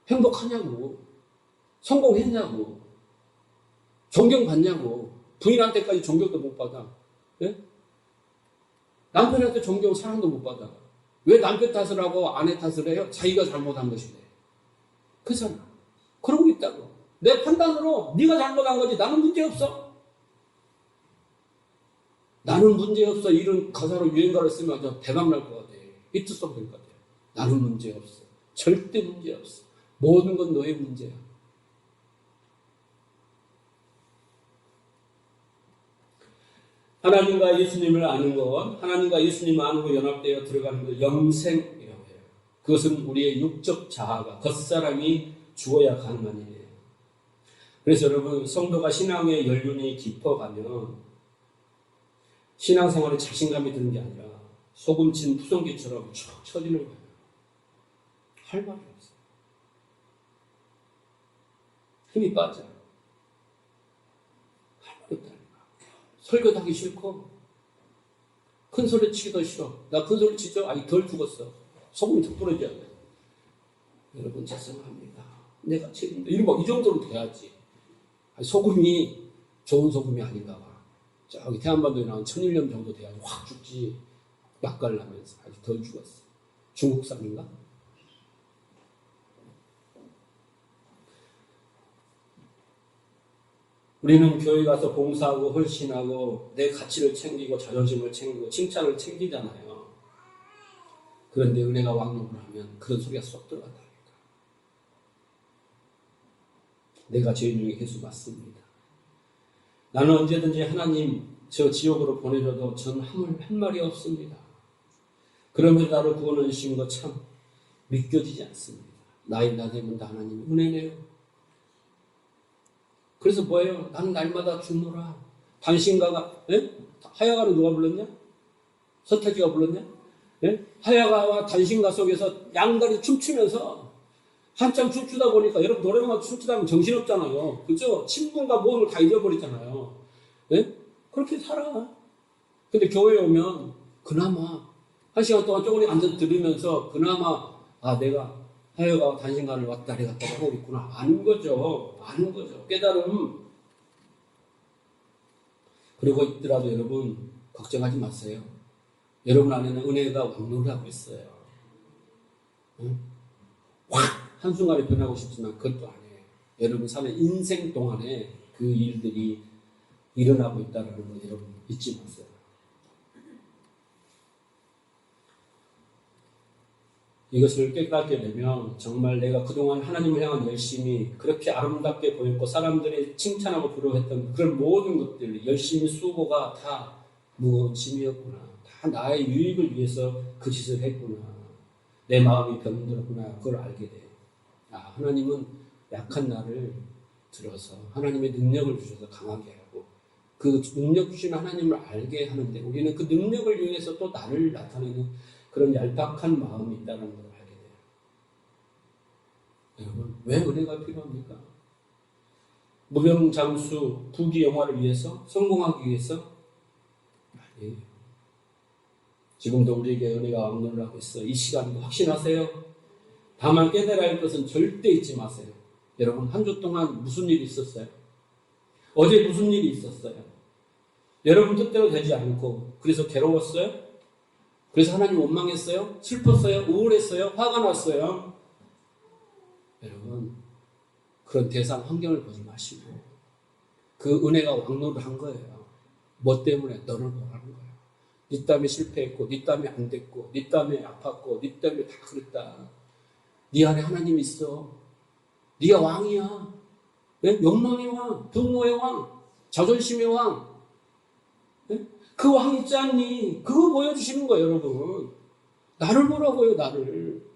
A: 행복하냐고, 성공했냐고, 존경받냐고, 부인한테까지 존경도 못 받아. 예? 남편한테 존경, 사랑도 못 받아. 왜 남편 탓을 하고 아내 탓을 해요? 자기가 잘못한 것인데. 그렇잖아. 그러고 있다고. 내 판단으로 네가 잘못한 거지 나는 문제없어. 나는 문제없어. 이런 가사로 유행가를 쓰면 아주 대박 날 것 같아. 히트송 될 것 같아. 나는 문제없어. 절대 문제없어. 모든 건 너의 문제야. 하나님과 예수님을 아는 것, 하나님과 예수님 안으로 연합되어 들어가는 것, 영생이라고 해요. 그것은 우리의 육적 자아가, 겉사람이 죽어야 가능한 일이에요. 그래서 여러분, 성도가 신앙의 연륜이 깊어가면 신앙생활에 자신감이 드는 게 아니라 소금친 푸성기처럼 쭉 쳐지는 거예요. 할 말이 없어요. 힘이 빠져. 할 말이 없다니까. 설교도 하기 싫고 큰 소리 치기도 싫어. 나 큰 소리 치죠? 아니 덜 죽었어. 소금이 더 부러져야 돼. 여러분 죄송합니다. 내가 책임다. 이런 이 정도로 돼야지. 소금이 좋은 소금이 아닌가 봐. 저기 태안반도에 나온 천일염 정도 돼야지 확 죽지. 맛깔나면서 아직 덜 죽었어. 중국산인가? 우리는 교회 가서 봉사하고 헌신하고 내 가치를 챙기고 자존심을 챙기고 칭찬을 챙기잖아요. 그런데 은혜가 왕노를 하면 그런 소리가 쏙 들어간다니까. 내가 죄인 중에 예수 맞습니다. 나는 언제든지 하나님 저 지옥으로 보내줘도 전 한 말이 없습니다. 그러면서 나를 구원해 주신 거 참 믿겨지지 않습니다. 나이 나 되면 다 하나님 은혜네요. 그래서 뭐예요? 나는 날마다 죽노라. 당신가가, 하야가는 누가 불렀냐? 서태지가 불렀냐? 하야가와 당신가 속에서 양다리 춤추면서 한참 춤추다 보니까 여러분 노래방 춤추다 보면 정신없잖아요. 그죠? 친분과 모든 걸 다 잊어버리잖아요. 그렇게 살아. 근데 교회에 오면 그나마 한 시간 동안 쪼그리 앉아 들으면서 그나마 내가 하여가 단신간을 왔다리 갔다 하고 있구나. 아는 거죠. 아는 거죠. 깨달음. 그러고 있더라도 여러분 걱정하지 마세요. 여러분 안에는 은혜가 왕노를 하고 있어요. 확 한순간에 변하고 싶지만 그것도 아니에요. 여러분 사는 인생 동안에 그 일들이 일어나고 있다는 걸 여러분 잊지 마세요. 이것을 깨닫게 되면 정말 내가 그동안 하나님을 향한 열심이 그렇게 아름답게 보였고 사람들이 칭찬하고 부러워했던 그런 모든 것들, 열심히 수고가 다 무거운 짐이었구나. 다 나의 유익을 위해서 그 짓을 했구나. 내 마음이 병들었구나. 그걸 알게 돼요. 하나님은 약한 나를 들어서 하나님의 능력을 주셔서 강하게 하고 그 능력 주신 하나님을 알게 하는데 우리는 그 능력을 위해서 또 나를 나타내는 그런 얄팍한 마음이 있다는 걸 알게 돼요. 여러분, 왜 은혜가 필요합니까? 무병장수, 부귀영화를 위해서? 성공하기 위해서? 아니에요. 지금도 우리에게 은혜가 왕노를 하고 있어요. 이 시간도 확신하세요. 다만 깨달아야 할 것은 절대 잊지 마세요. 여러분, 한 주 동안 무슨 일이 있었어요? 어제 무슨 일이 있었어요? 여러분 뜻대로 되지 않고 그래서 괴로웠어요? 그래서 하나님 원망했어요? 슬펐어요? 우울했어요? 화가 났어요? 여러분, 그런 대상 환경을 보지 마시고 그 은혜가 왕노를 한 거예요. 뭐 때문에? 너를 보라는 거예요. 네 때문에 실패했고, 네 때문에 안 됐고, 네 때문에 아팠고, 네 때문에 다 그랬다. 네 안에 하나님이 있어. 네가 왕이야. 네? 욕망의 왕, 분노의 왕, 자존심의 왕. 네? 그 왕 있지 않니? 그거 보여주시는 거예요, 여러분. 나를 보라고요, 나를.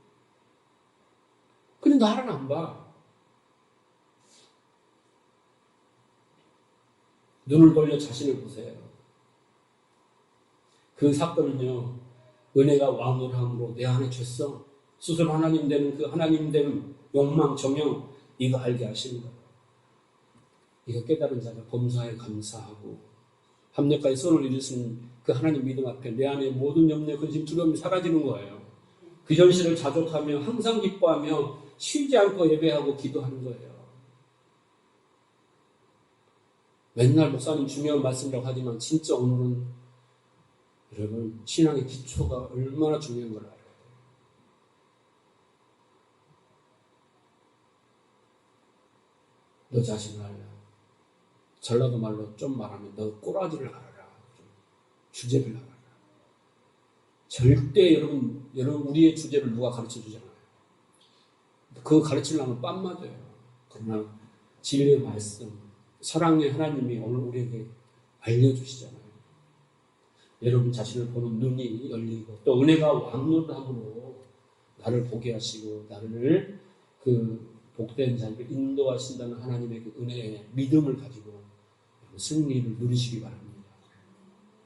A: 근데 나를 안 봐. 눈을 돌려 자신을 보세요. 그 사건은요, 은혜가 왕을 함으로 내 안에 죄성, 스스로 하나님 되는 그 하나님 되는 욕망, 정형, 이거 알게 하시는 거예요. 이거 깨달은 자가 범사에 감사하고 합력까지 손을 이루신 그 하나님 믿음 앞에 내 안에 모든 염려, 근심, 두려움이 사라지는 거예요. 그 현실을 자족하며 항상 기뻐하며 쉬지 않고 예배하고 기도하는 거예요. 맨날 목사님 중요한 말씀이라고 하지만 진짜 오늘은 여러분 신앙의 기초가 얼마나 중요한 걸 알아요. 너 자신을 알라. 전라도 말로 좀 말하면 너 꼬라지를 알아라. 주제를 알아라. 절대 여러분 우리의 주제를 누가 가르쳐 주잖아요. 그거 가르치려면 빰 맞아요. 그러나 진리의 말씀, 사랑의 하나님이 오늘 우리에게 알려주시잖아요. 여러분 자신을 보는 눈이 열리고 또 은혜가 왕노릇함으로 나를 보게 하시고 나를 그 복된 자리를 인도하신다는 하나님의 그 은혜의 믿음을 가지고 승리를 누리시기 바랍니다.